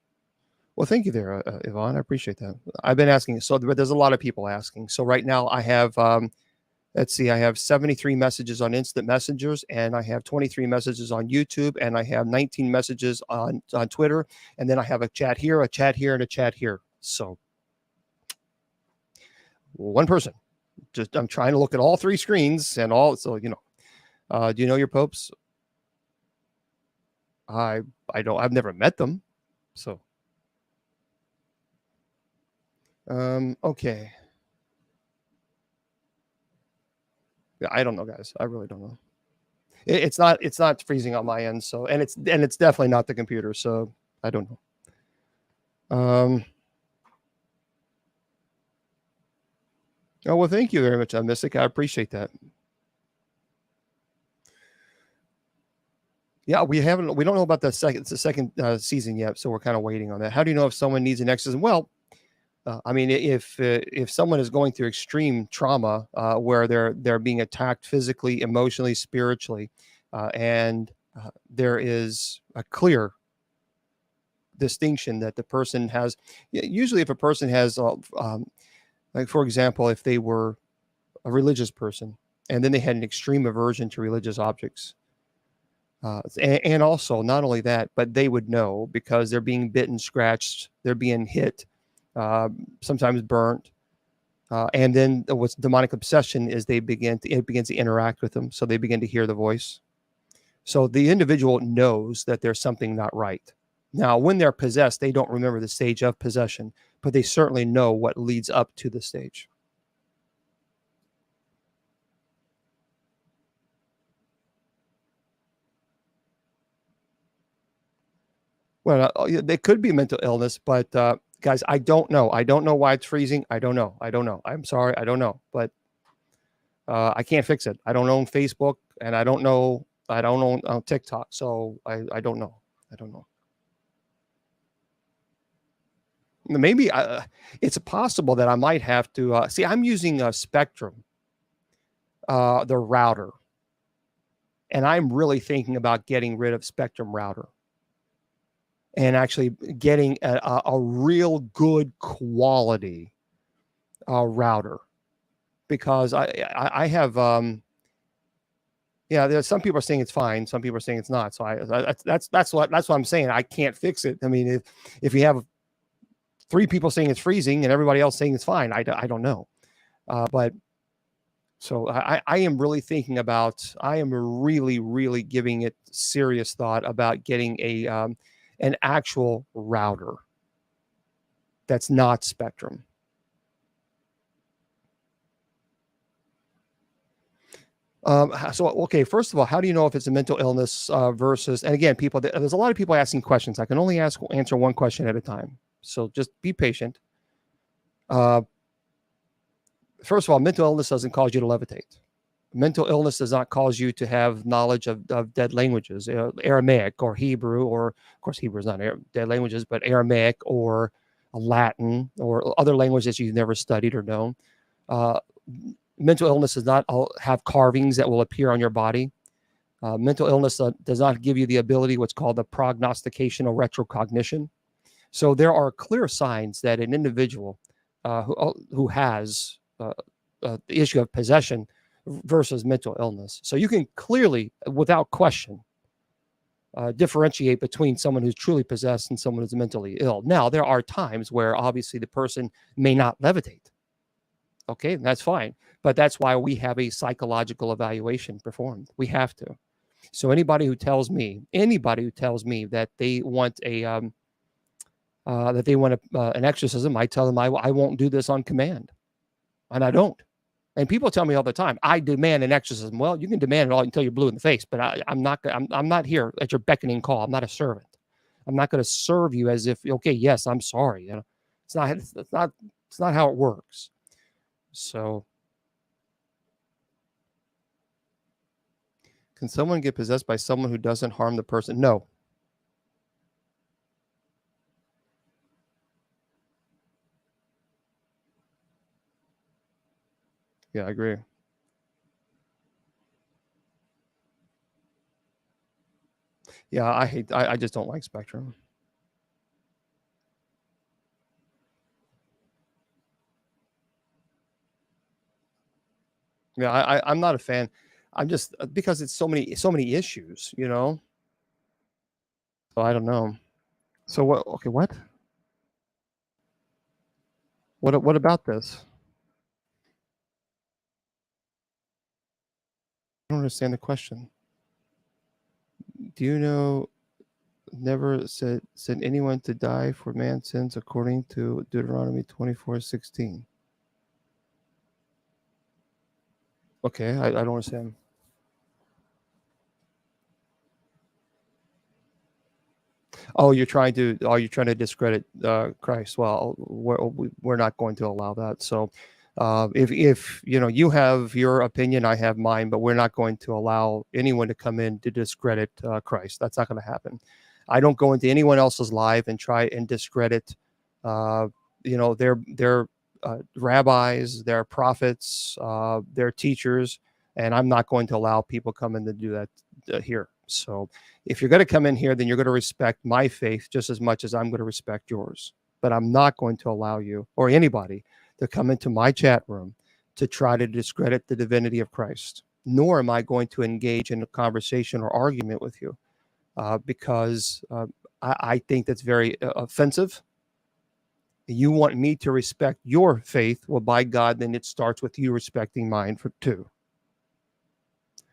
well, thank you there, Yvonne. I appreciate that. I've been asking. So there's a lot of people asking. So right now I have, let's see, I have 73 messages on instant messengers, and I have 23 messages on YouTube, and I have 19 messages on Twitter. And then I have a chat here, and a chat here. So one person. Just I'm trying to look at all 3 screens and all. So, do you know your popes? I don't. I've never met them. So, okay. Yeah, I don't know, guys. I really don't know. It's not freezing on my end. So, and it's definitely not the computer. So I don't know. Oh, well, thank you very much, Mystic. I appreciate that. Yeah, we don't know about the second season yet, so we're kind of waiting on that. How do you know if someone needs an exorcism? Well, I mean, if someone is going through extreme trauma, where they're being attacked physically, emotionally, spiritually, and there is a clear distinction that the person has. Usually, if a person has, like for example, if they were a religious person and then they had an extreme aversion to religious objects. And also, not only that, but they would know because they're being bitten, scratched, they're being hit, sometimes burnt. And then what's demonic obsession is it begins to interact with them. So they begin to hear the voice. So the individual knows that there's something not right. Now, when they're possessed, they don't remember the stage of possession, but they certainly know what leads up to the stage. Well, they could be mental illness, but guys, I don't know. I don't know why it's freezing. I don't know. I'm sorry. I don't know, but I can't fix it. I don't own Facebook, and I don't know. I don't own TikTok, so I don't know. I don't know. Maybe it's possible that I might have to see. I'm using a Spectrum, the router, and I'm really thinking about getting rid of Spectrum router and actually getting a real good quality router, because I have yeah, there's some people are saying it's fine, some people are saying it's not. So that's what I'm saying. I can't fix it. I mean, if you have 3 people saying it's freezing and everybody else saying it's fine, I don't know. But so I am really thinking about, I am really giving it serious thought about getting an actual router that's not Spectrum. So, okay, first of all, how do you know if it's a mental illness versus, and again, there's a lot of people asking questions. I can only answer one question at a time. So just be patient. First of all, mental illness doesn't cause you to levitate. Mental illness does not cause you to have knowledge of dead languages, Aramaic or Hebrew, or of course Hebrew is not dead languages, but Aramaic or Latin or other languages you've never studied or known. Mental illness does not have carvings that will appear on your body. Mental illness does not give you the ability, what's called the prognostication or retrocognition. So there are clear signs that an individual who has the issue of possession versus mental illness. So you can clearly, without question, differentiate between someone who's truly possessed and someone who's mentally ill. Now, there are times where obviously the person may not levitate. Okay, that's fine. But that's why we have a psychological evaluation performed. We have to. So anybody who tells me that they want an exorcism, I tell them I won't do this on command, and I don't. And people tell me all the time, I demand an exorcism. Well, you can demand it all until you're blue in the face, but I'm not here at your beckoning call. I'm not a servant. I'm not going to serve you as if, okay, yes, I'm sorry. You know, it's not how it works. So, can someone get possessed by someone who doesn't harm the person? No. Yeah, I agree. Yeah, I just don't like Spectrum. Yeah, I'm not a fan. I'm just because it's so many issues, you know. So I don't know. So what? Okay, what? What about this? I don't understand the question. Do you know? Never said anyone to die for man's sins according to Deuteronomy 24:16. Okay, I don't understand. Oh, you're trying to discredit Christ. Well, we're not going to allow that. So, if you know you have your opinion, I have mine, but we're not going to allow anyone to come in to discredit Christ. That's not going to happen. I don't go into anyone else's live and try and discredit, their rabbis, their prophets, their teachers, and I'm not going to allow people come in to do that here. So if you're going to come in here, then you're going to respect my faith just as much as I'm going to respect yours. But I'm not going to allow you or anybody to come into my chat room to try to discredit the divinity of Christ, nor am I going to engage in a conversation or argument with you because I think that's very offensive. You want me to respect your faith. Well, by God, then it starts with you respecting mine too.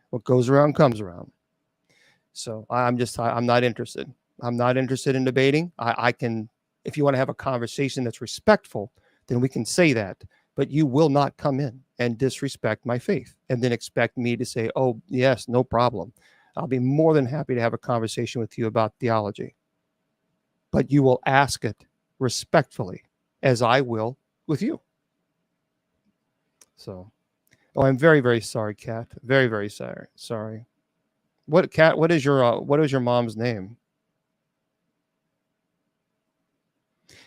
What goes around comes around. So I'm not interested. I'm not interested in debating. I can, if you want to have a conversation that's respectful, then we can say that. But you will not come in and disrespect my faith and then expect me to say, oh, yes, no problem. I'll be more than happy to have a conversation with you about theology. But you will ask it respectfully, as I will with you. So, oh, I'm very, very sorry, Kat. Very, very sorry. Sorry. What, Kat? What is your mom's name?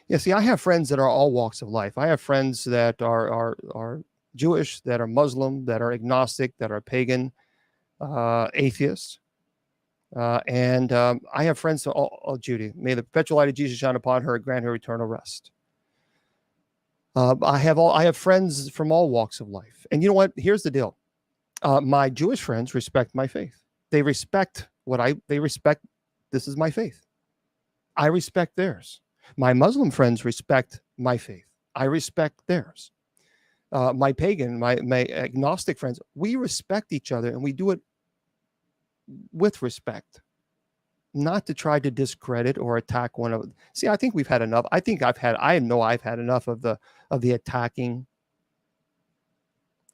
Yeah, see, I have friends that are all walks of life. I have friends that are Jewish, that are Muslim, that are agnostic, that are pagan, atheists. And I have friends, Judy, may the perpetual light of Jesus shine upon her and grant her eternal rest. I have friends from all walks of life. And you know what? Here's the deal. My Jewish friends respect my faith. They respect this is my faith. I respect theirs. My Muslim friends respect my faith. I respect theirs. My pagan, my agnostic friends, we respect each other, and we do it with respect, not to try to discredit or attack one of. See, I think we've had enough. I know I've had enough of the attacking.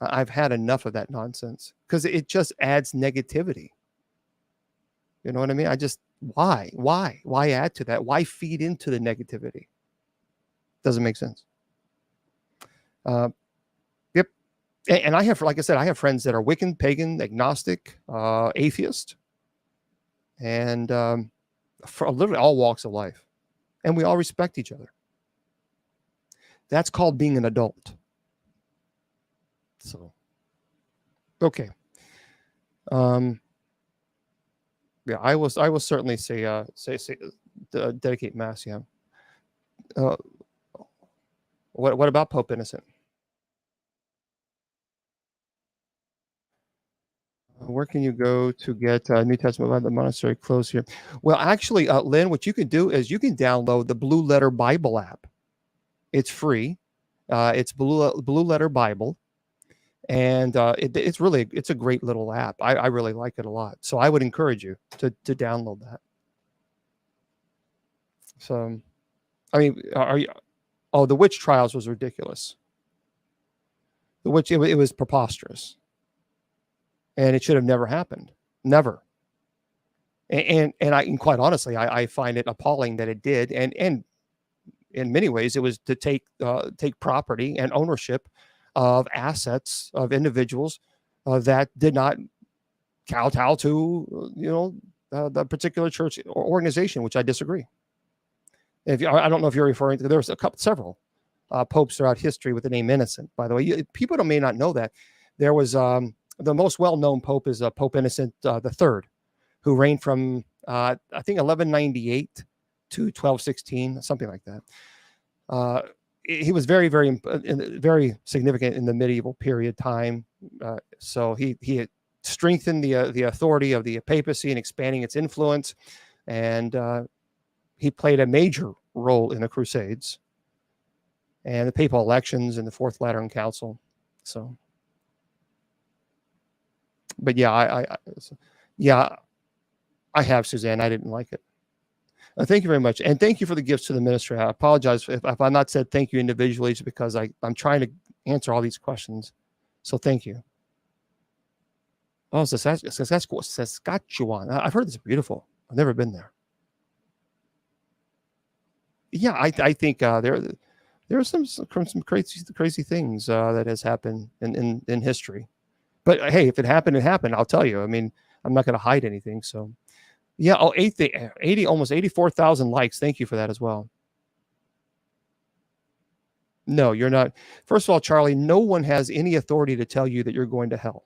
I've had enough of that nonsense because it just adds negativity. You know what I mean? Why add to that? Why feed into the negativity? Doesn't make sense. Yep. And I have, like I said, I have friends that are Wiccan, pagan, agnostic, atheist, and for literally all walks of life. And we all respect each other. That's called being an adult. So, okay. Yeah, I will certainly say dedicate mass. Yeah. What about Pope Innocent? Where can you go to get New Testament by the monastery close here? Well, actually, Lynn, what you can do is you can download the Blue Letter Bible app. It's free. It's Blue Letter Bible. And it's a great little app. I really like it a lot. So I would encourage you to download that. So, I mean, the witch trials was ridiculous. The witch, it was preposterous. And it should have never happened. Never. And quite honestly, I find it appalling that it did. And in many ways, it was to take property and ownership of assets of individuals that did not kowtow to, the particular church or organization, which I disagree. I don't know if you're referring to, there's several popes throughout history with the name Innocent, by the way. People may not know that. There was the most well-known pope is Pope Innocent III, who reigned from, I think, 1198 to 1216, something like that. He was very, very, very significant in the medieval period time. So he had strengthened the authority of the papacy and expanding its influence. And he played a major role in the Crusades and the papal elections and the Fourth Lateran Council. So, but yeah, I have, Suzanne. I didn't like it. Thank you very much. And thank you for the gifts to the ministry. I apologize if I've not said thank you individually, just because I'm trying to answer all these questions. So thank you. Oh, Saskatchewan. I've heard it's beautiful. I've never been there. Yeah, I think there are some crazy things that has happened in history. But hey, if it happened, it happened. I'll tell you. I mean, I'm not going to hide anything. So. Yeah, almost 84,000 likes. Thank you for that as well. No, you're not. First of all, Charlie, no one has any authority to tell you that you're going to hell.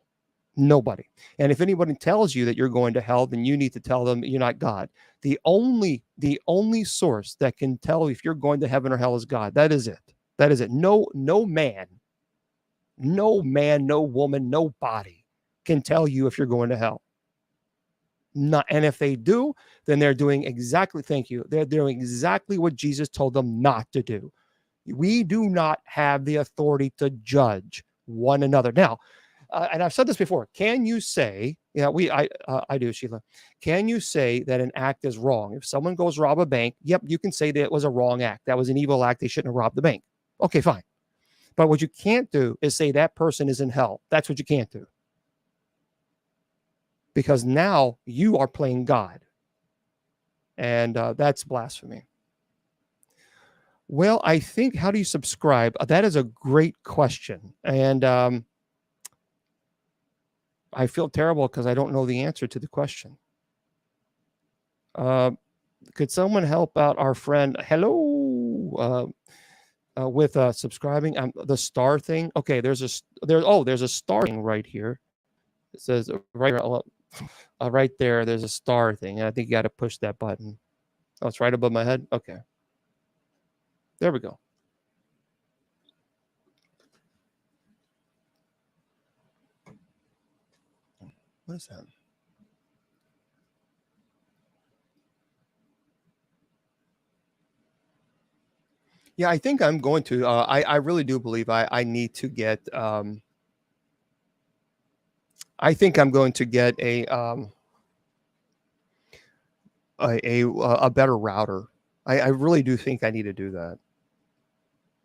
Nobody. And if anybody tells you that you're going to hell, then you need to tell them you're not God. The only source that can tell if you're going to heaven or hell is God. That is it. That is it. No man, no woman, nobody can tell you if you're going to hell. And if they do, then they're doing exactly, thank you, they're doing exactly what Jesus told them not to do. We do not have the authority to judge one another. Now, and I've said this before. Can you say, I do, Sheila. Can you say that an act is wrong? If someone goes rob a bank, yep, you can say that it was a wrong act. That was an evil act. They shouldn't have robbed the bank. Okay, fine. But what you can't do is say that person is in hell. That's what you can't do. Because now you are playing God. And that's blasphemy. Well, I think, how do you subscribe? That is a great question. And I feel terrible because I don't know the answer to the question. Could someone help out our friend? Hello. With subscribing, the star thing. Okay, there's a star thing right here. It says right there. There's a star thing, and I think you got to push that button. Oh, it's right above my head. Okay, there we go. What is that? Yeah, I think I'm going to. I really do believe I need to get. I think I'm going to get a better router. I really do think I need to do that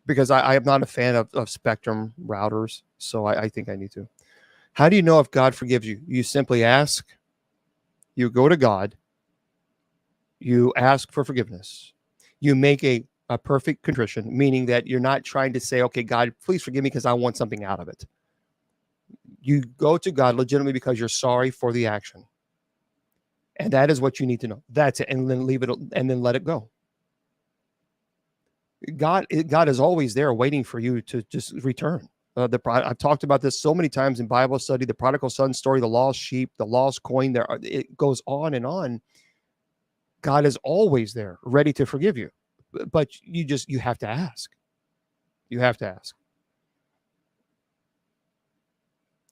because I am not a fan of Spectrum routers. So I think I need to. How do you know if God forgives you? You simply ask. You go to God. You ask for forgiveness. You make a perfect contrition, meaning that you're not trying to say, okay, God, please forgive me because I want something out of it. You go to God legitimately because you're sorry for the action. And that is what you need to know. That's it. And then leave it and then let it go. God is always there waiting for you to just return. I've talked about this so many times in Bible study, the prodigal son story, the lost sheep, the lost coin. It goes on and on. God is always there, ready to forgive you. But you have to ask. You have to ask.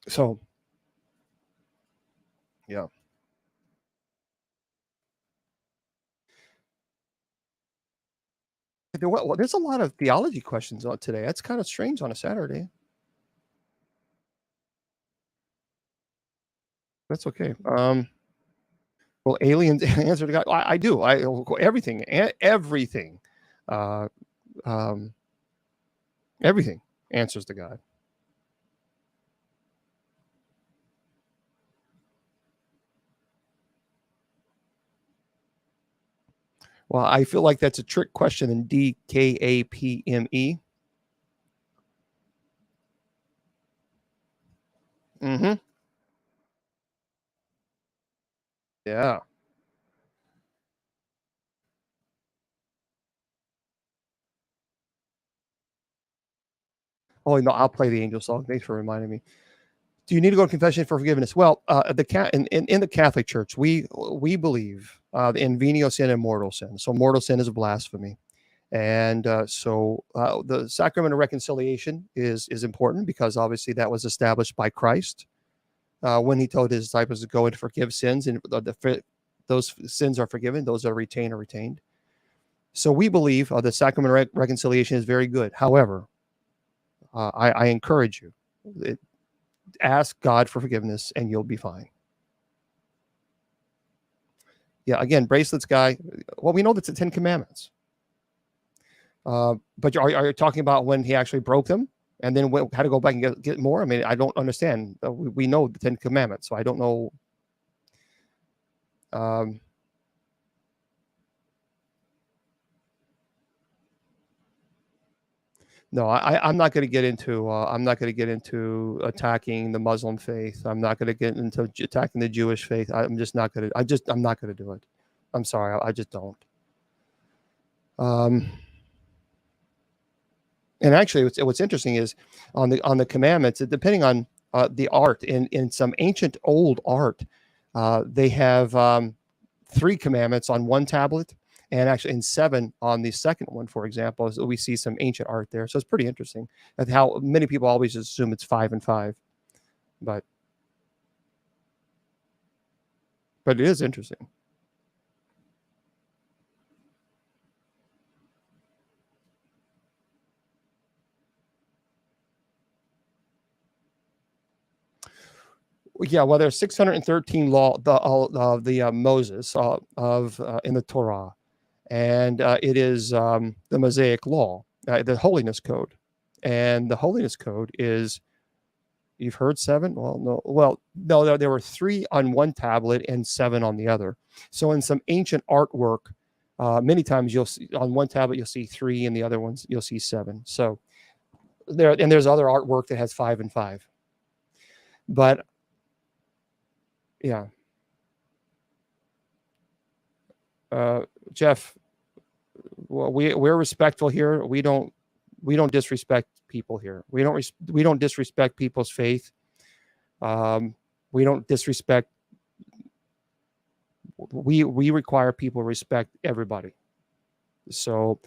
So, yeah. There's a lot of theology questions on today. That's kind of strange on a Saturday. That's okay. Well, aliens answer to God. I do. Everything, everything, uh, um, everything answers to God. Well, I feel like that's a trick question in DKAPME. Mm-hmm. Yeah. Oh no, I'll play the angel song. Thanks for reminding me. Do you need to go to confession for forgiveness? Well, in the Catholic Church, we believe in venial sin and mortal sin. So mortal sin is blasphemy, and the sacrament of reconciliation is important because obviously that was established by Christ when he told his disciples to go and forgive sins, and those sins are forgiven; those are retained are retained. So we believe the sacrament of reconciliation is very good. However, I encourage you. Ask God for forgiveness and you'll be fine. Yeah, again, bracelets guy. Well, we know that's the 10 Commandments. But are you talking about when he actually broke them and then had to go back and get more? I mean, I don't understand. We know the 10 Commandments, so I don't know. No, I'm not going to get into. I'm not going to get into attacking the Muslim faith. I'm not going to get into attacking the Jewish faith. I'm just not going to. I'm not going to do it. I'm sorry. I just don't. And actually, what's interesting is on the commandments, depending on the art in some ancient old art, they have 3 commandments on one tablet, and actually in 7 on the second one, for example. So we see some ancient art there. So it's pretty interesting. And how many people always assume it's 5 and 5, but it is interesting. Yeah, well, there's 613 law, the Moses in the Torah, and it is the Mosaic law, the Holiness Code, and the Holiness Code is, you've heard 7? No, there were 3 on one tablet and 7 on the other. So in some ancient artwork, many times you'll see on one tablet you'll see 3, and the other ones you'll see 7. So there's other artwork that has 5 and 5, but yeah. Jeff, well, we're respectful here. We don't disrespect people here. We don't disrespect people's faith. We don't disrespect. We require people to respect everybody. So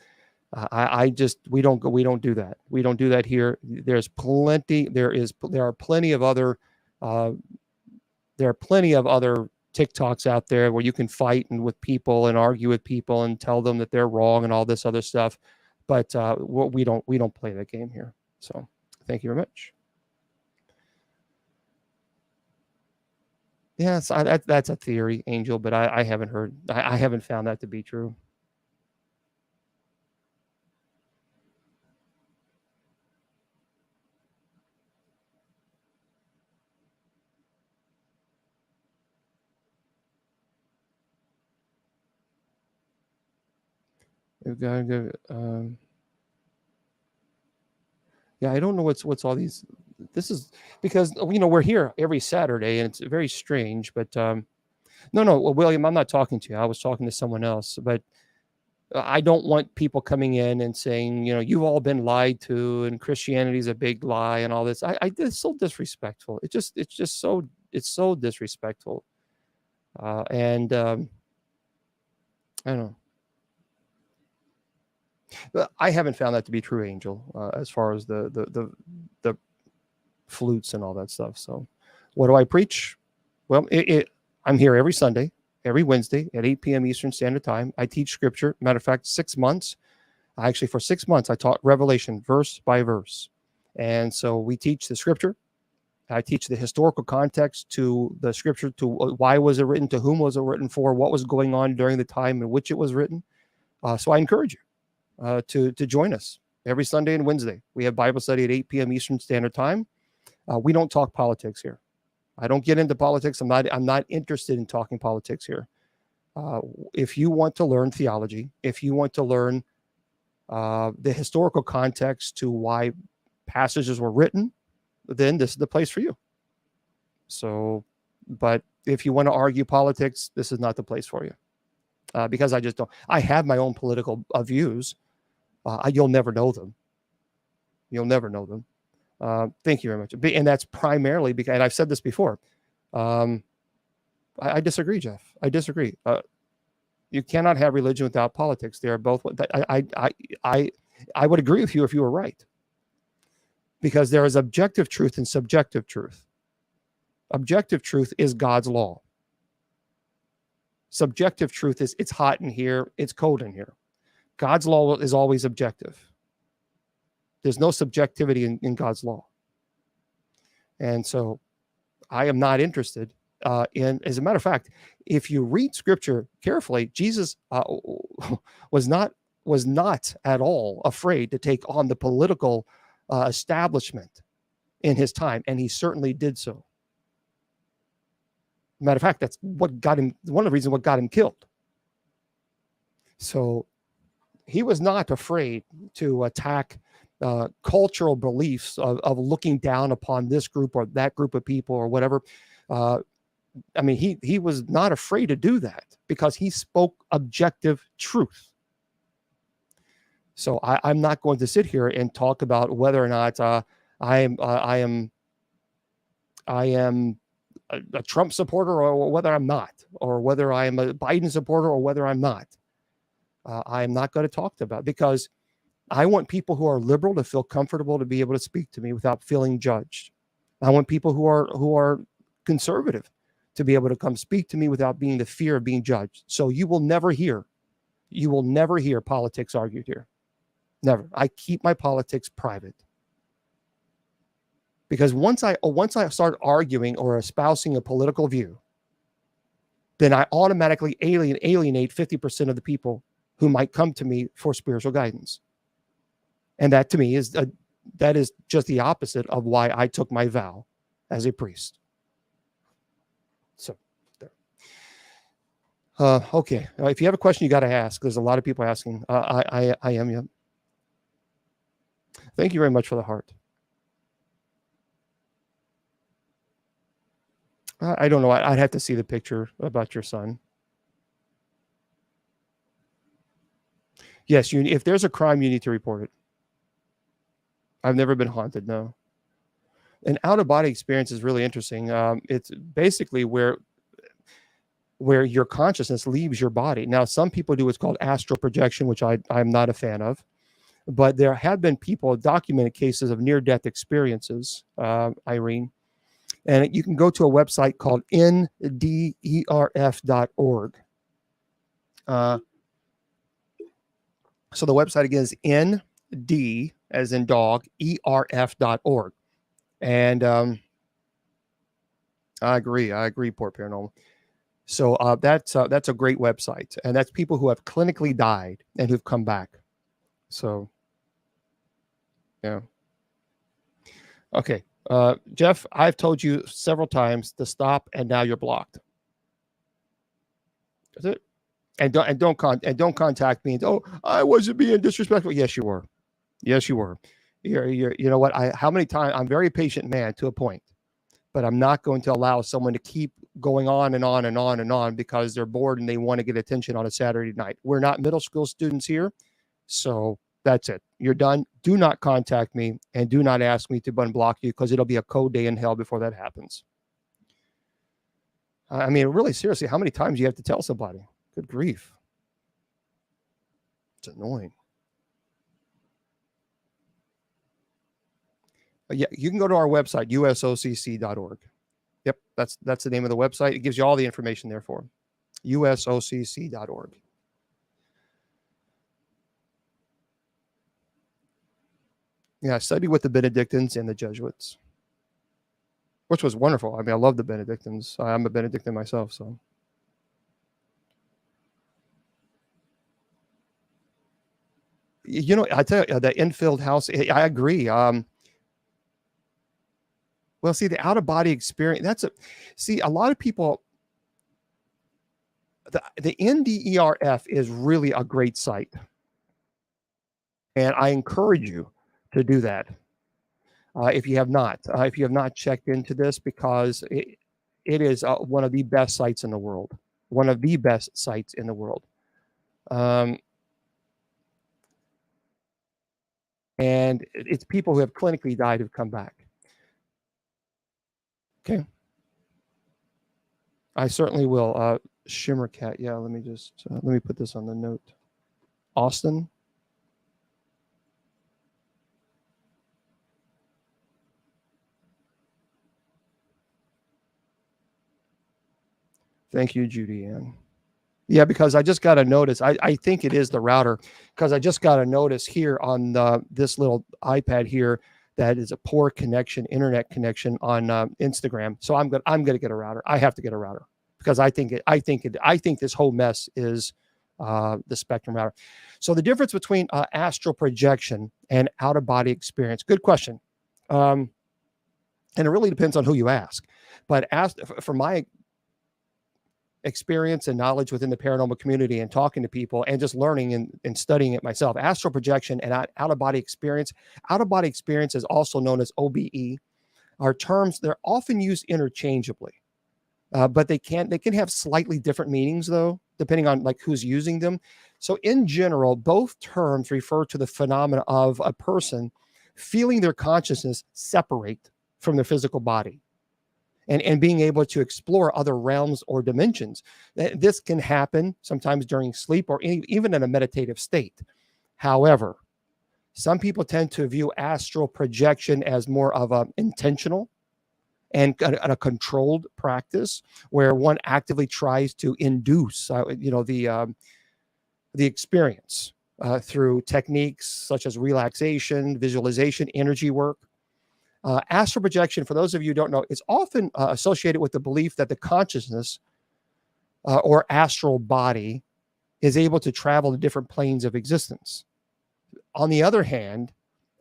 we don't do that. We don't do that here. There are plenty of other TikToks out there where you can fight with people and argue with people and tell them that they're wrong and all this other stuff. But we don't play that game here. So thank you very much. Yes, that's a theory, Angel, but I haven't heard. I haven't found that to be true. We've got to go. Yeah, I don't know what's all these. This is because we're here every Saturday, and it's very strange. But no, well, William, I'm not talking to you. I was talking to someone else. But I don't want people coming in and saying, you've all been lied to, and Christianity's a big lie, and all this. It's so disrespectful. It's so disrespectful. And I don't know. But I haven't found that to be true, Angel, as far as the flutes and all that stuff. So what do I preach? Well, I'm here every Sunday, every Wednesday at 8 p.m. Eastern Standard Time. I teach scripture. Matter of fact, 6 months. Actually, for 6 months, I taught Revelation verse by verse. And so we teach the scripture. I teach the historical context to the scripture, to why was it written, to whom was it written for, what was going on during the time in which it was written. So I encourage you to join us every Sunday and Wednesday. We have Bible study at 8 p.m. Eastern Standard Time. We don't talk politics here. I don't get into politics. I'm not interested in talking politics here. If you want to learn theology, if you want to learn the historical context to why passages were written, then this is the place for you. So, but if you want to argue politics, this is not the place for you. Because I just don't. I have my own political views. You'll never know them. You'll never know them. Thank you very much. And that's primarily because, and I've said this before, I disagree, Jeff. I disagree. You cannot have religion without politics. They are both. I would agree with you if you were right, because there is objective truth and subjective truth. Objective truth is God's law. Subjective truth is it's hot in here, it's cold in here. God's law is always objective. There's no subjectivity in God's law. And so I am not interested in, as a matter of fact, if you read scripture carefully, Jesus was not at all afraid to take on the political establishment in his time, and he certainly did so. Matter of fact, that's what got him, one of the reasons what got him killed. So he was not afraid to attack cultural beliefs of looking down upon this group or that group of people or whatever. I mean, he was not afraid to do that because he spoke objective truth. So I'm not going to sit here and talk about whether or not I am a Trump supporter or whether I'm not, or whether I am a Biden supporter or whether I'm not. I am not going to talk about, because I want people who are liberal to feel comfortable to be able to speak to me without feeling judged. I want people who are conservative to be able to come speak to me without being the fear of being judged. So you will never hear politics argued here. Never. I keep my politics private. Because once I start arguing or espousing a political view, then I automatically alienate 50% of the people who might come to me for spiritual guidance. And that to me is that is just the opposite of why I took my vow as a priest. So there. Okay. If you have a question, you got to ask. There's a lot of people asking. I am. Yeah. Thank you very much for the heart. I don't know. I'd have to see the picture about your son. Yes, if there's a crime, you need to report it. I've never been haunted, no. An out-of-body experience is really interesting. It's basically where your consciousness leaves your body. Now, some people do what's called astral projection, which I'm not a fan of. But there have been documented cases of near-death experiences, Irene. And you can go to a website called nderf.org. So the website again is nd, as in dog, erf.org. And I agree, Port Paranormal. So that's a great website. And that's people who have clinically died and who've come back. So, yeah. Okay. Jeff, I've told you several times to stop, and now you're blocked. That's it. And don't contact me. Oh, I wasn't being disrespectful. Yes, you were. Yes, you were. You know what? How many times? I'm a very patient man to a point, but I'm not going to allow someone to keep going on and on and on and on because they're bored and they want to get attention on a Saturday night. We're not middle school students here, so that's it. You're done. Do not contact me and do not ask me to unblock you because it'll be a cold day in hell before that happens. I mean, really, seriously, how many times do you have to tell somebody? Good grief. It's annoying. Yeah, you can go to our website, usocc.org. Yep, that's the name of the website. It gives you all the information there for usocc.org. Yeah, I studied with the Benedictines and the Jesuits, which was wonderful. I mean, I love the Benedictines. I'm a Benedictine myself, so. You know, I tell you, the infield house, I agree. Well, see, the out-of-body experience, a lot of people, the NDERF is really a great site. And I encourage you to do that if you have not checked into this, because it is one of the best sites in the world. One of the best sites in the world. And it's people who have clinically died who've come back. Okay. I certainly will. Shimmer Cat. Yeah, let me put this on the note. Austin. Thank you, Judy Ann. Yeah, because I just got a notice. I think it is the router, because I just got a notice here on this little iPad here that is a poor internet connection on Instagram. So I'm gonna get a router. I have to get a router because I think this whole mess is the Spectrum router. So the difference between astral projection and out-of-body experience. Good question. And it really depends on who you ask. But for my experience and knowledge within the paranormal community and talking to people and just learning and studying it myself, astral projection and out-of-body experience. Out-of-body experience is also known as OBE. Are terms, they're often used interchangeably, but they can have slightly different meanings though, depending on like who's using them. So in general, both terms refer to the phenomena of a person feeling their consciousness separate from their physical body. And being able to explore other realms or dimensions. This can happen sometimes during sleep or even in a meditative state. However, some people tend to view astral projection as more of an intentional and a controlled practice where one actively tries to induce, the experience through techniques such as relaxation, visualization, energy work. Astral projection, for those of you who don't know, is often associated with the belief that the consciousness or astral body is able to travel to different planes of existence. On the other hand,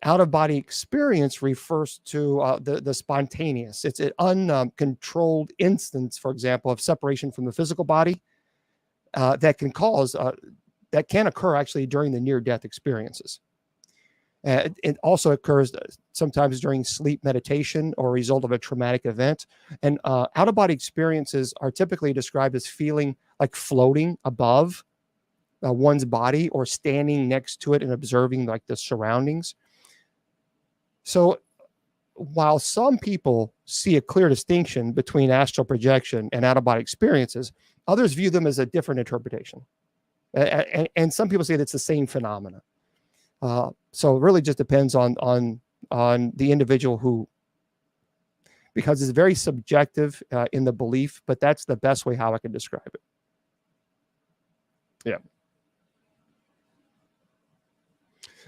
out-of-body experience refers to the spontaneous. It's an uncontrolled instance, for example, of separation from the physical body that can occur actually during the near-death experiences. It also occurs sometimes during sleep meditation or a result of a traumatic event. And out-of-body experiences are typically described as feeling like floating above one's body or standing next to it and observing like the surroundings. So while some people see a clear distinction between astral projection and out-of-body experiences, others view them as a different interpretation. And some people say that it's the same phenomena. So it really just depends on the individual because it's very subjective in the belief, but that's the best way how I can describe it. Yeah.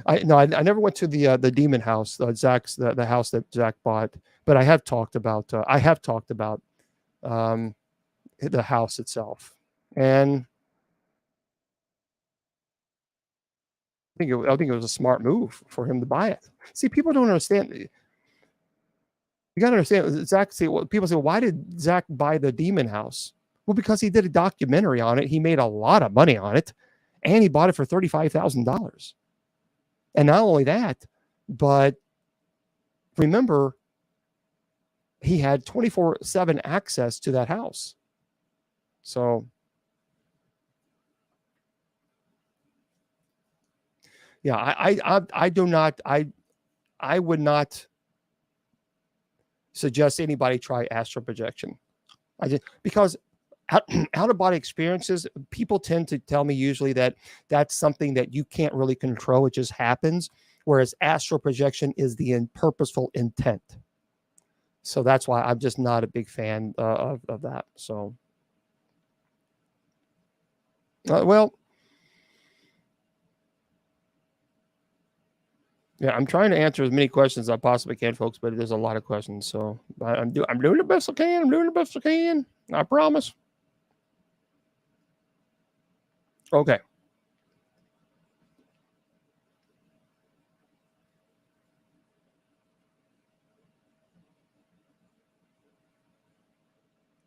I never went to the demon house, the house that Zach bought, but I have talked about the house itself, and I think it was a smart move for him to buy it. See, people don't understand. You got to understand. Zach, people say, why did Zach buy the demon house? Well, because he did a documentary on it. He made a lot of money on it, and he bought it for $35,000. And not only that, but remember, he had 24/7 access to that house. So, yeah, I would not suggest anybody try astral projection. Because out-of-body experiences, people tend to tell me usually that that's something that you can't really control. It just happens. Whereas astral projection is the purposeful intent. So that's why I'm just not a big fan of that. So, well, yeah, I'm trying to answer as many questions as I possibly can, folks, but there's a lot of questions. So I'm doing the best I can. I'm doing the best I can. I promise. Okay.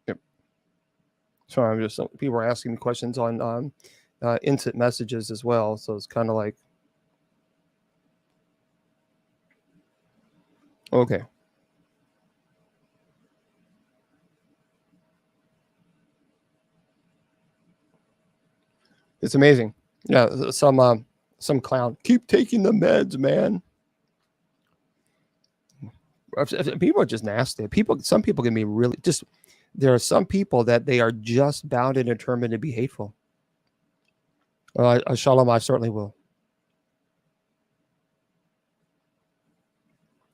Yep. So I'm just people are asking me questions on instant messages as well. So it's kind of like, okay. It's amazing. Yeah, some clown. Keep taking the meds, man. People are just nasty. Some people can be really just. There are some people that they are just bound and determined to be hateful. Shalom, I certainly will.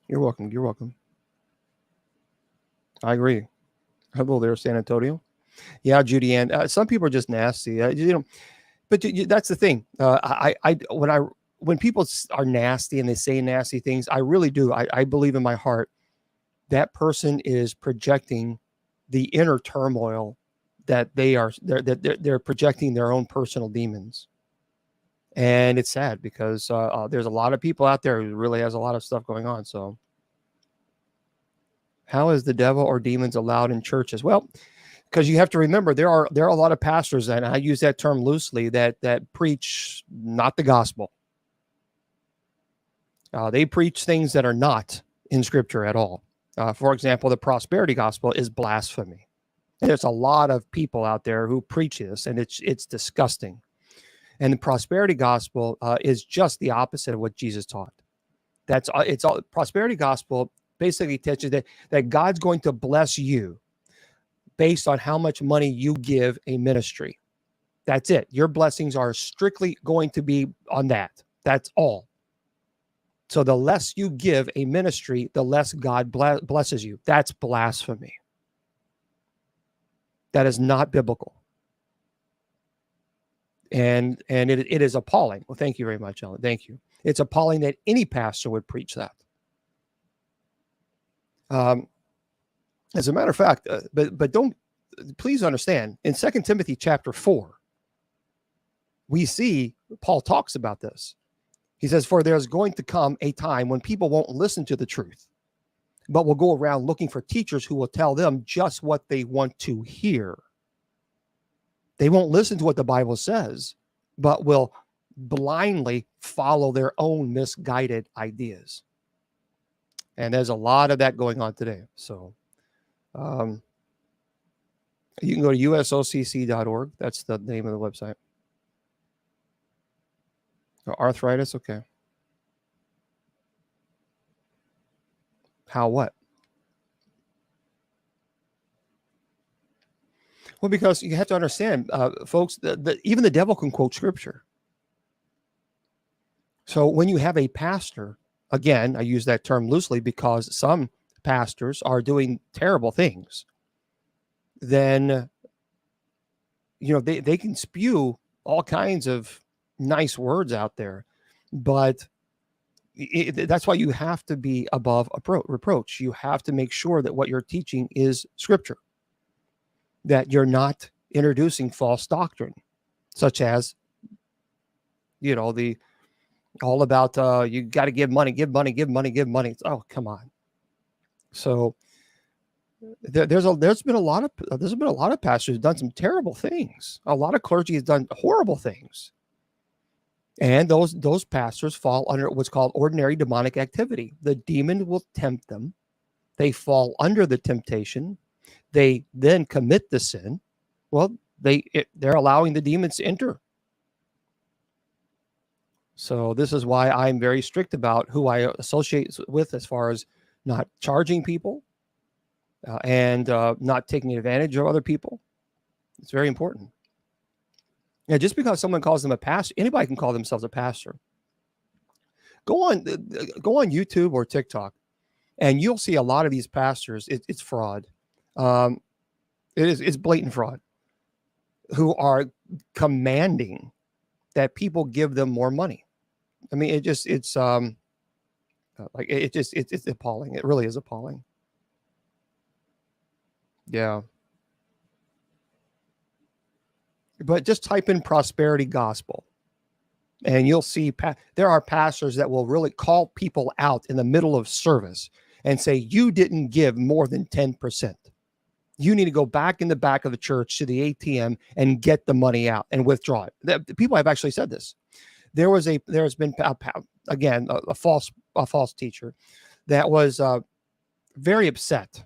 You're welcome. You're welcome. I agree. Hello there, San Antonio. Yeah, Judy Ann. Some people are just nasty. But that's the thing. When people are nasty and they say nasty things, I really do. I believe in my heart that person is projecting the inner turmoil that they're projecting their own personal demons. And it's sad because there's a lot of people out there who really has a lot of stuff going on. So how is the devil or demons allowed in churches? Well, because you have to remember there are a lot of pastors, and I use that term loosely, that preach not the gospel. They preach things that are not in Scripture at all. For example, the prosperity gospel is blasphemy. There's a lot of people out there who preach this, and it's disgusting. And the prosperity gospel is just the opposite of what Jesus taught. It's all prosperity gospel basically teaches that God's going to bless you based on how much money you give a ministry. That's it. Your blessings are strictly going to be on that. That's all. So the less you give a ministry, the less God blesses you. That's blasphemy. That is not biblical. And it is appalling. Well, thank you very much, Ellen. Thank you. It's appalling that any pastor would preach that. As a matter of fact, but don't, please understand, in 2 Timothy chapter 4, we see Paul talks about this. He says, for there's going to come a time when people won't listen to the truth, but will go around looking for teachers who will tell them just what they want to hear. They won't listen to what the Bible says, but will blindly follow their own misguided ideas. And there's a lot of that going on today. So you can go to usocc.org. That's the name of the website. Arthritis, okay. How what? Well, because you have to understand, folks, even the devil can quote scripture. So when you have a pastor, again, I use that term loosely because some pastors are doing terrible things, then, they can spew all kinds of nice words out there, but that's why you have to be above reproach. You have to make sure that what you're teaching is scripture, that you're not introducing false doctrine, such as, all about you got to give money. Oh, come on. So there's been a lot of pastors who've done some terrible things. A lot of clergy has done horrible things. And those pastors fall under what's called ordinary demonic activity. The demon will tempt them. They fall under the temptation. They then commit the sin. Well, they're allowing the demons to enter. So this is why I'm very strict about who I associate with as far as not charging people and not taking advantage of other people. It's very important. Yeah, just because someone calls them a pastor, anybody can call themselves a pastor. Go on YouTube or TikTok, and you'll see a lot of these pastors. It's fraud. It's blatant fraud. Who are commanding that people give them more money. I mean, it's appalling. It really is appalling. Yeah. But just type in prosperity gospel and you'll see there are pastors that will really call people out in the middle of service and say, you didn't give more than 10%. You need to go back in the back of the church to the ATM and get the money out and withdraw it. People have actually said this. There's been a false teacher that was very upset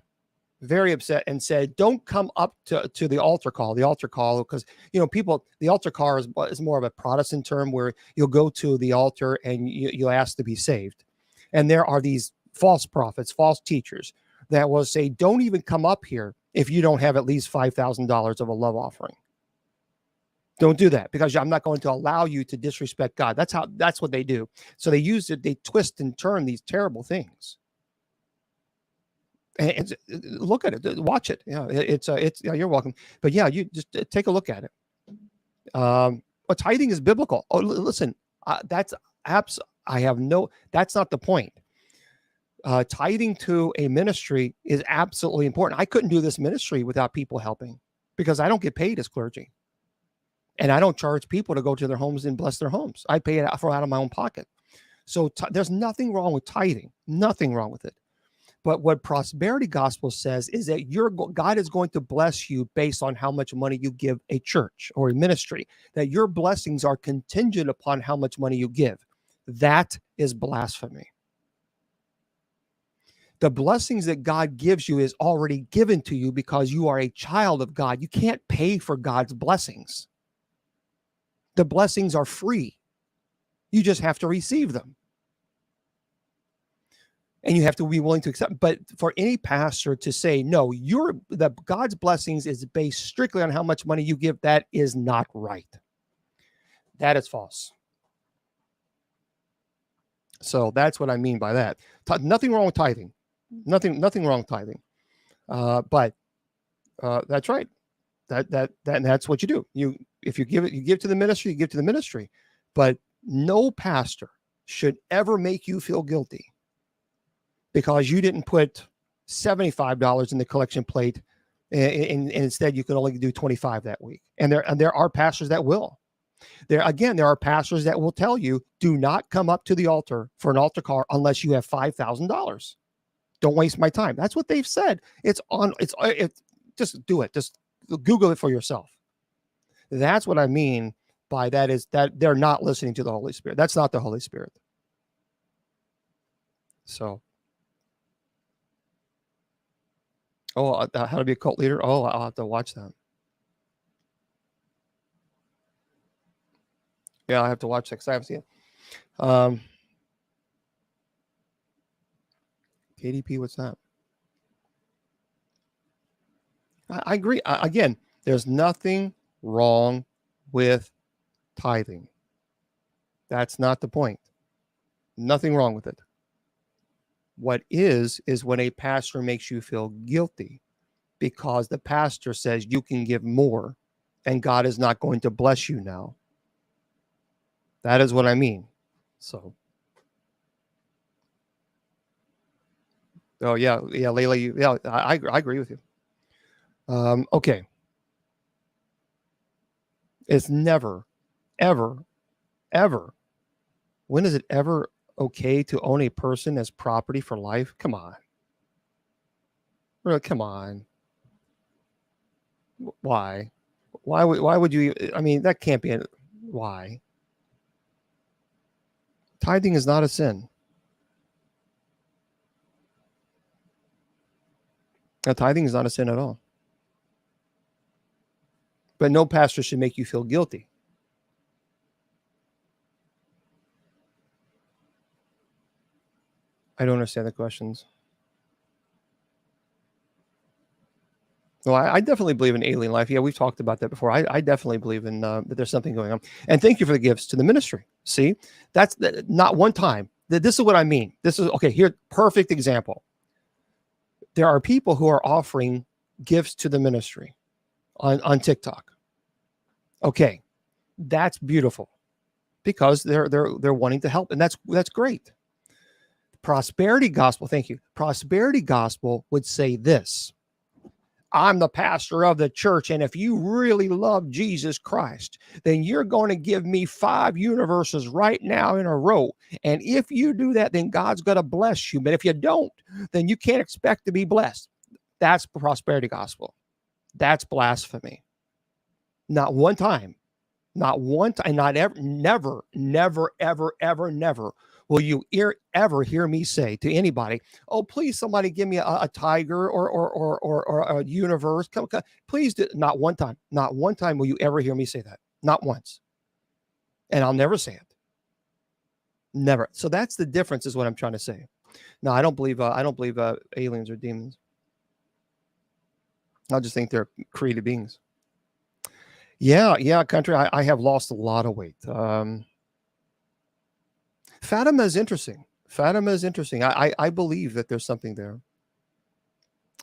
and said, don't come up to the altar call, because, the altar call is more of a Protestant term where you'll go to the altar and you ask to be saved. And there are these false prophets, false teachers that will say, don't even come up here if you don't have at least $5,000 of a love offering. Don't do that, because I'm not going to allow you to disrespect God. That's what they do. So they twist and turn these terrible things. And look at it, watch it. You're welcome. But yeah, you just take a look at it. Tithing is biblical. Oh, listen, that's not the point. Tithing to a ministry is absolutely important. I couldn't do this ministry without people helping, because I don't get paid as clergy, and I don't charge people to go to their homes and bless their homes. I pay it out of my own pocket. So there's nothing wrong with tithing, nothing wrong with it. But what prosperity gospel says is that God is going to bless you based on how much money you give a church or a ministry, that your blessings are contingent upon how much money you give. That is blasphemy. The blessings that God gives you is already given to you because you are a child of God. You can't pay for God's blessings. The blessings are free. You just have to receive them. And you have to be willing to accept. But for any pastor to say, no, God's blessings is based strictly on how much money you give, that is not right. That is false. So that's what I mean by that. Nothing wrong with tithing. Nothing wrong with tithing. But that's right. That's what you do. If you give to the ministry, you give to the ministry. But no pastor should ever make you feel guilty because you didn't put $75 in the collection plate, and instead you can only do 25 that week. And there are pastors that will. There are pastors that will tell you, do not come up to the altar for an altar call unless you have $5,000. Don't waste my time. That's what they've said. Just do it. Just Google it for yourself. That's what I mean by that, is that they're not listening to the Holy Spirit. That's not the Holy Spirit. So, how to be a cult leader? Oh, I'll have to watch that. Yeah, I have to watch that because I haven't seen it. KDP, what's that? I agree. Again, there's nothing wrong with tithing. That's not the point. Nothing wrong with it. What is when a pastor makes you feel guilty because the pastor says you can give more and God is not going to bless you now. That is what I mean. So. Oh, yeah, Layla, I agree with you. Okay. It's never, ever, ever. When is it ever okay to own a person as property for life? Come on. Come on. Why? Why would you? I mean, that can't be. Why? Tithing is not a sin. Now, tithing is not a sin at all. But no pastor should make you feel guilty. I don't understand the questions. Well, I definitely believe in alien life. Yeah, we've talked about that before. I definitely believe in that there's something going on. And thank you for the gifts to the ministry. See, that's not one time. This is what I mean. This is, okay, here, perfect example. There are people who are offering gifts to the ministry on TikTok. Okay, that's beautiful because they're wanting to help, and that's great. Prosperity gospel, thank you. Prosperity gospel would say this: I'm the pastor of the church, and if you really love Jesus Christ, then you're going to give me 5 universes right now in a row. And if you do that, then God's going to bless you. But if you don't, then you can't expect to be blessed. That's prosperity gospel. That's blasphemy. Not one time, not ever, never, ever will you ever hear me say to anybody, oh, please, somebody give me a tiger or a universe. Come, please do. Not one time will you ever hear me say that. Not once. And I'll never say it. Never. So that's the difference, is what I'm trying to say. No, I don't believe aliens or demons. I just think they're created beings. Yeah, country. I have lost a lot of weight. Fatima is interesting. I believe that there's something there.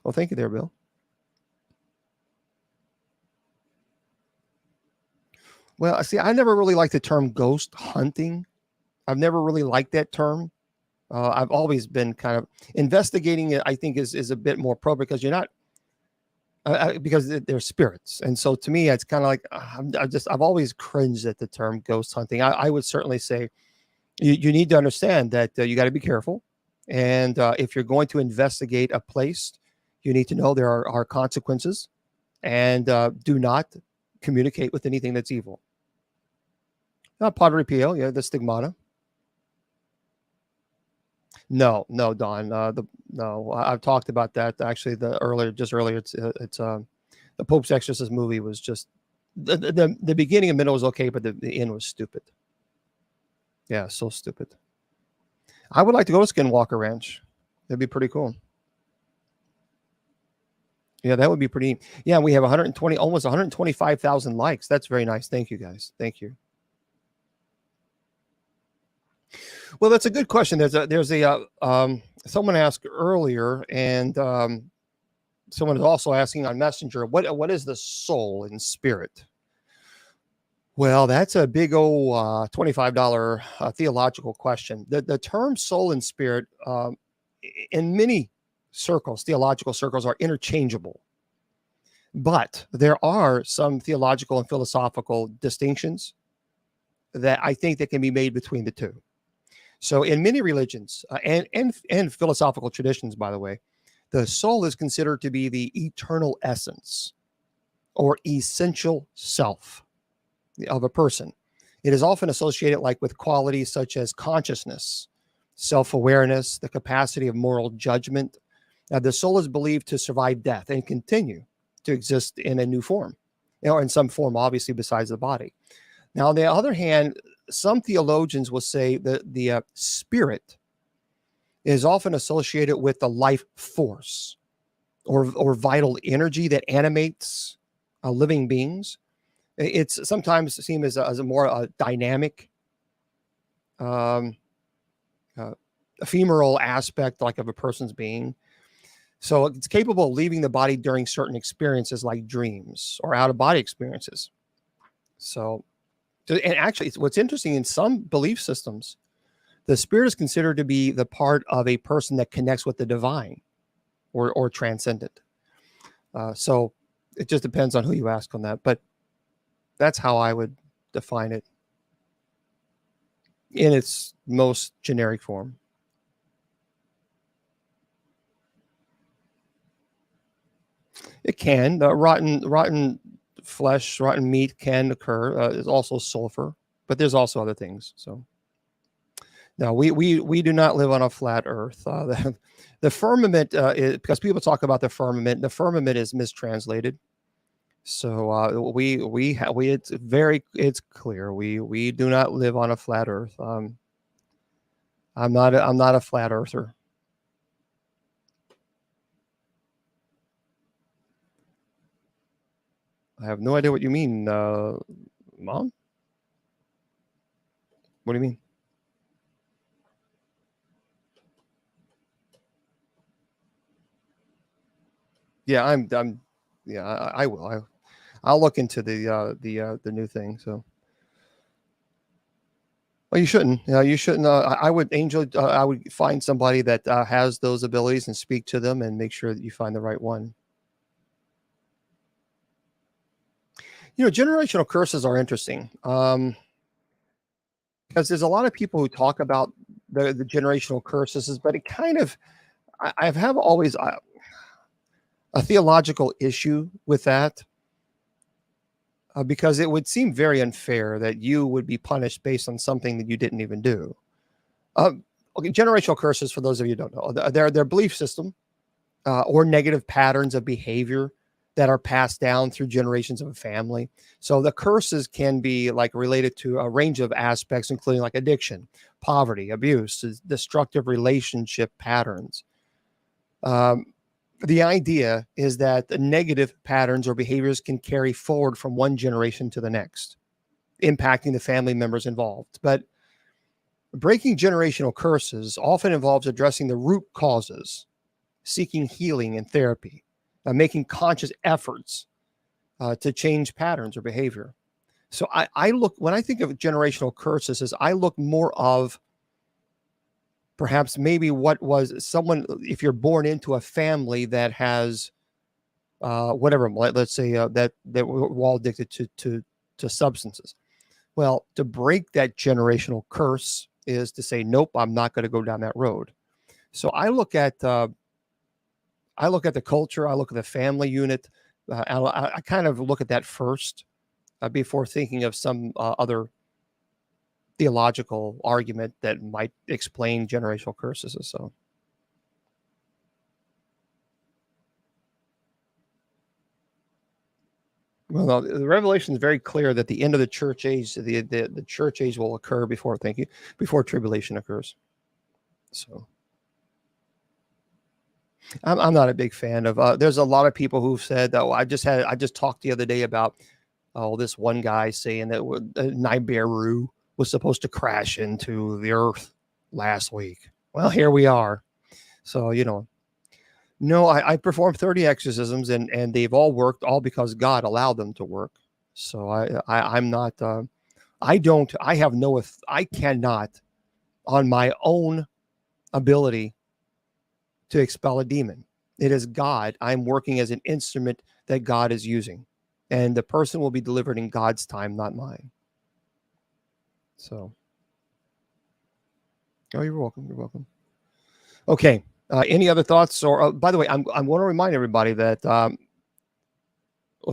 Well, thank you there, Bill. Well, see, I never really liked the term ghost hunting. I've never really liked that term. I've always been kind of investigating it. I think is a bit more appropriate because you're not, because they're spirits. And so to me, it's kind of like, I've always cringed at the term ghost hunting. I would certainly say you need to understand that you got to be careful. And if you're going to investigate a place, you need to know there are consequences, and do not communicate with anything that's evil. Padre Pio, yeah, the stigmata. No, Don. No, I've talked about that actually. Earlier, it's the Pope's Exorcist movie was just the beginning and middle was okay, but the end was stupid. Yeah, so stupid. I would like to go to Skinwalker Ranch. That'd be pretty cool. Yeah, that would be pretty. Yeah, we have almost 125,000 likes. That's very nice. Thank you, guys. Thank you. Well, that's a good question. There's a someone asked earlier, and someone is also asking on Messenger, what is the soul and spirit? Well, that's a big old $25 theological question. The term soul and spirit, in many circles, theological circles, are interchangeable. But there are some theological and philosophical distinctions that I think that can be made between the two. So in many religions and philosophical traditions, by the way, the soul is considered to be the eternal essence or essential self of a person. It is often associated like with qualities such as consciousness, self-awareness, the capacity of moral judgment. Now, the soul is believed to survive death and continue to exist in a new form, or in some form, obviously, besides the body. Now, on the other hand, some theologians will say that the spirit is often associated with the life force or vital energy that animates living beings. It's sometimes seen as a more dynamic, ephemeral aspect, like of a person's being. So it's capable of leaving the body during certain experiences like dreams or out-of-body experiences. So, and actually, what's interesting, in some belief systems, the spirit is considered to be the part of a person that connects with the divine or transcendent. So it just depends on who you ask on that. But that's how I would define it in its most generic form. It can. Rotten flesh, rotten meat can occur. There's also sulfur, but there's also other things. So, no, we do not live on a flat Earth. The firmament is, because people talk about the firmament. The firmament is mistranslated. So it's clear we do not live on a flat Earth. I'm not a flat earther. I have no idea what you mean, Mom. What do you mean? Yeah, I will. I'll look into the new thing. So, well, you shouldn't. You shouldn't. I would, Angel. I would find somebody that has those abilities and speak to them and make sure that you find the right one. Generational curses are interesting because there's a lot of people who talk about the generational curses, but it kind of, I have always a theological issue with that because it would seem very unfair that you would be punished based on something that you didn't even do. Okay, generational curses, for those of you who don't know, they're their belief system or negative patterns of behavior that are passed down through generations of a family. So the curses can be like related to a range of aspects, including like addiction, poverty, abuse, destructive relationship patterns. The idea is that the negative patterns or behaviors can carry forward from one generation to the next, impacting the family members involved. But breaking generational curses often involves addressing the root causes, seeking healing and therapy, making conscious efforts to change patterns or behavior. So I look, when I think of generational curses, I look more of perhaps maybe what was someone, if you're born into a family that has whatever, let's say that we're all addicted to substances. Well, to break that generational curse is to say, nope, I'm not going to go down that road. So I look at the culture, I look at the family unit. I kind of look at that first before thinking of some other theological argument that might explain generational curses. So, well, the Revelation is very clear that the end of the church age, the church age will occur before tribulation occurs. So. I'm not a big fan of. There's a lot of people who've said that. I just talked the other day about this one guy saying that Nibiru was supposed to crash into the earth last week. Well, here we are. So no, I performed 30 exorcisms and they've all worked, all because God allowed them to work. So I'm not. I cannot, on my own ability, to expel a demon. It is God. I'm working as an instrument that God is using. And the person will be delivered in God's time, not mine. So, oh, you're welcome. You're welcome. Okay. Any other thoughts? Or by the way, I'm going to remind everybody that. Well,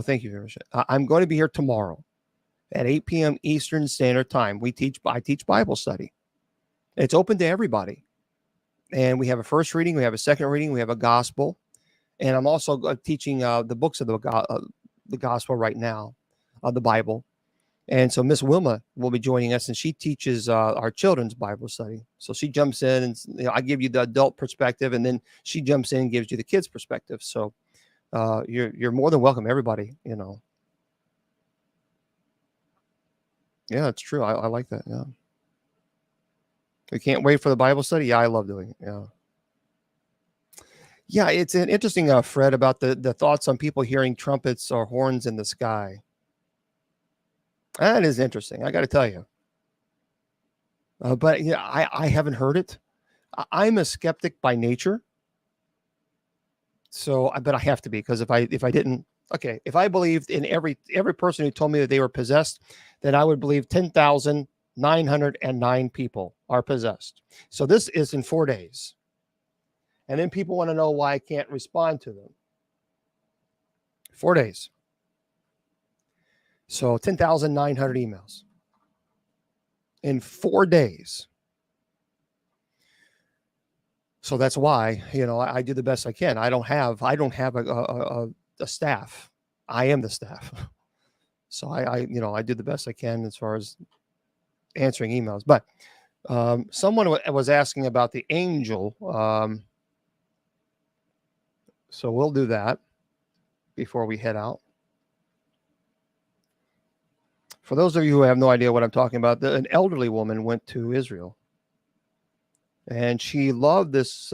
thank you very much. I'm going to be here tomorrow at 8 p.m. Eastern Standard Time. I teach Bible study. It's open to everybody, and we have a first reading, we have a second reading, we have a gospel, and I'm also teaching the books of the gospel right now, the Bible. And so Miss Wilma will be joining us, and she teaches our children's Bible study. So she jumps in, and I give you the adult perspective, and then she jumps in and gives you the kids' perspective. So you're more than welcome, everybody. Yeah, it's true. I like that. Yeah, we can't wait for the Bible study. Yeah, I love doing it. Yeah, it's an interesting Fred, about the thoughts on people hearing trumpets or horns in the sky. That is interesting. I got to tell you. But yeah, I haven't heard it. I'm a skeptic by nature. So I bet I have to be, because if I didn't, okay, if I believed in every person who told me that they were possessed, then I would believe 10,909 people are possessed. So this is in 4 days. And then people want to know why I can't respond to them. 4 days. So 10,900 emails in 4 days. So that's why, I do the best I can. I don't have a staff. I am the staff. So I do the best I can as far as answering emails. But someone was asking about the angel. So we'll do that before we head out. For those of you who have no idea what I'm talking about, an elderly woman went to Israel, and she loved this.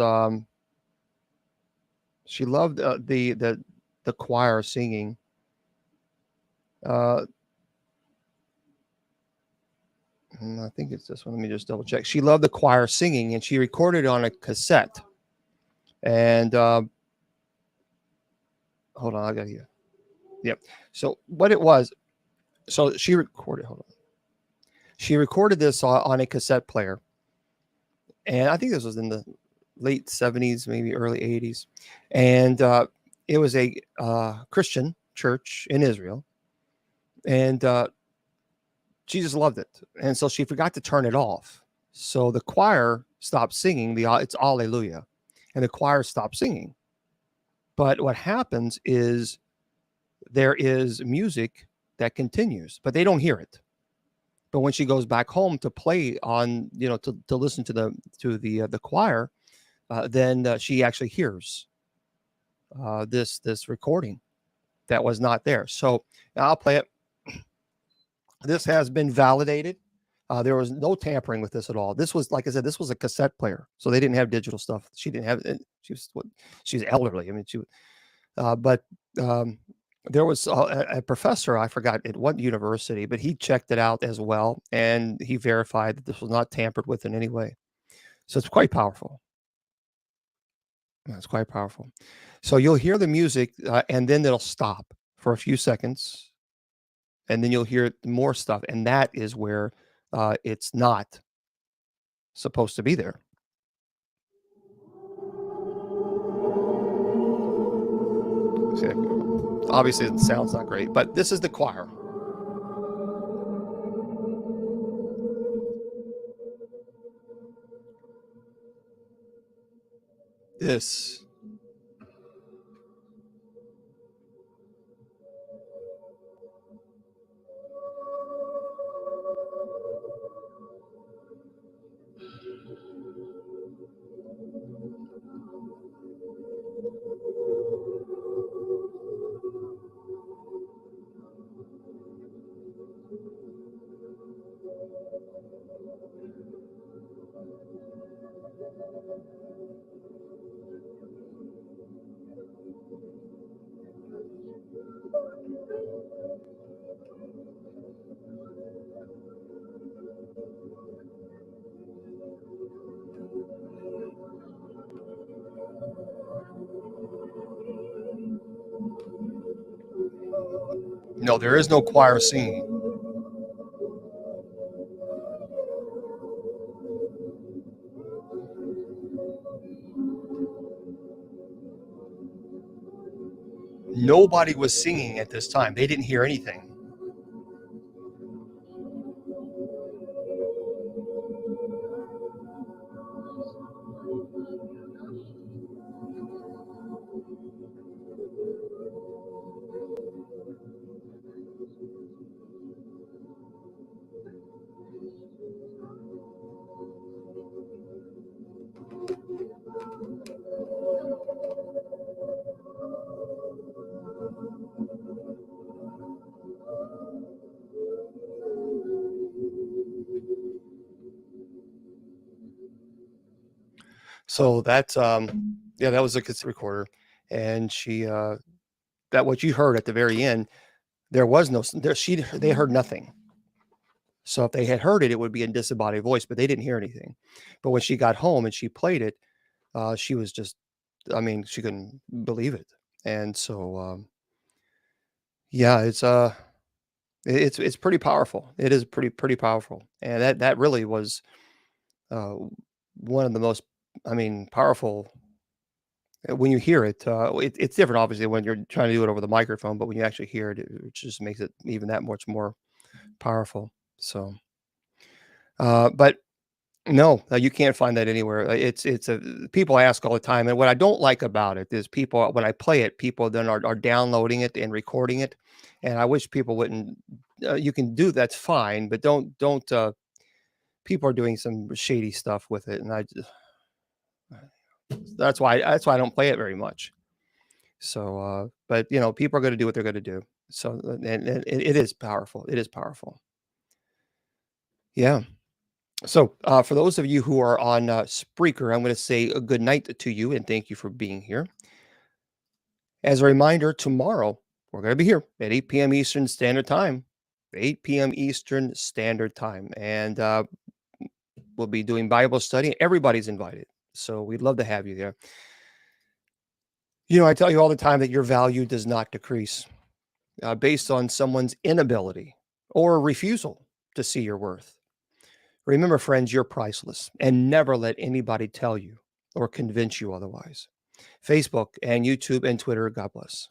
She loved the choir singing. I think it's this one. Let me just double check. She loved the choir singing, and she recorded it on a cassette. And hold on, I got here. Yep. So what it was, so she recorded. Hold on. She recorded this on a cassette player, and I think this was in the late 70s, maybe early 80s, and it was a Christian church in Israel, and she just loved it, and so she forgot to turn it off. So the choir stopped singing. It's Alleluia, and the choir stopped singing. But what happens is there is music that continues, but they don't hear it. But when she goes back home to play on, to listen to the choir, then she actually hears this recording that was not there. So I'll play it. This has been validated. There was no tampering with this at all. This was, like I said, this was a cassette player, so they didn't have digital stuff. She didn't have it. She's elderly. I mean, but there was a professor, I forgot at what university, but he checked it out as well, and he verified that this was not tampered with in any way. So it's quite powerful. It's quite powerful. So you'll hear the music, and then it'll stop for a few seconds, and then you'll hear more stuff, and that is where it's not supposed to be there. See, obviously, it sounds not great, but this is the choir. This. No, there is no choir singing. Nobody was singing at this time. They didn't hear anything. So that's yeah, that was a cassette recorder, and she that what you heard at the very end, there was no there. They heard nothing. So if they had heard it, it would be in disembodied voice, but they didn't hear anything. But when she got home and she played it, she was just, I mean, she couldn't believe it. And so yeah, it's pretty powerful. It is pretty powerful, and that really was one of the most, I mean, powerful. When you hear it, it's different, obviously, when you're trying to do it over the microphone, but when you actually hear it, it just makes it even that much more powerful. So, but no, you can't find that anywhere. It's a people ask all the time, and what I don't like about it is people when I play it, people then are downloading it and recording it, and I wish people wouldn't. You can do that's fine, but don't. People are doing some shady stuff with it, and that's why I don't play it very much. So, but you know, people are going to do what they're going to do. So, and it is powerful. It is powerful. Yeah. So, for those of you who are on Spreaker, I'm going to say a good night to you and thank you for being here. As a reminder, tomorrow we're going to be here at 8 p.m. Eastern Standard Time. 8 p.m. Eastern Standard Time, and we'll be doing Bible study. Everybody's invited, so we'd love to have you there. You know, I tell you all the time that your value does not decrease based on someone's inability or refusal to see your worth. Remember, friends, you're priceless, and never let anybody tell you or convince you otherwise. Facebook and YouTube and Twitter, God bless.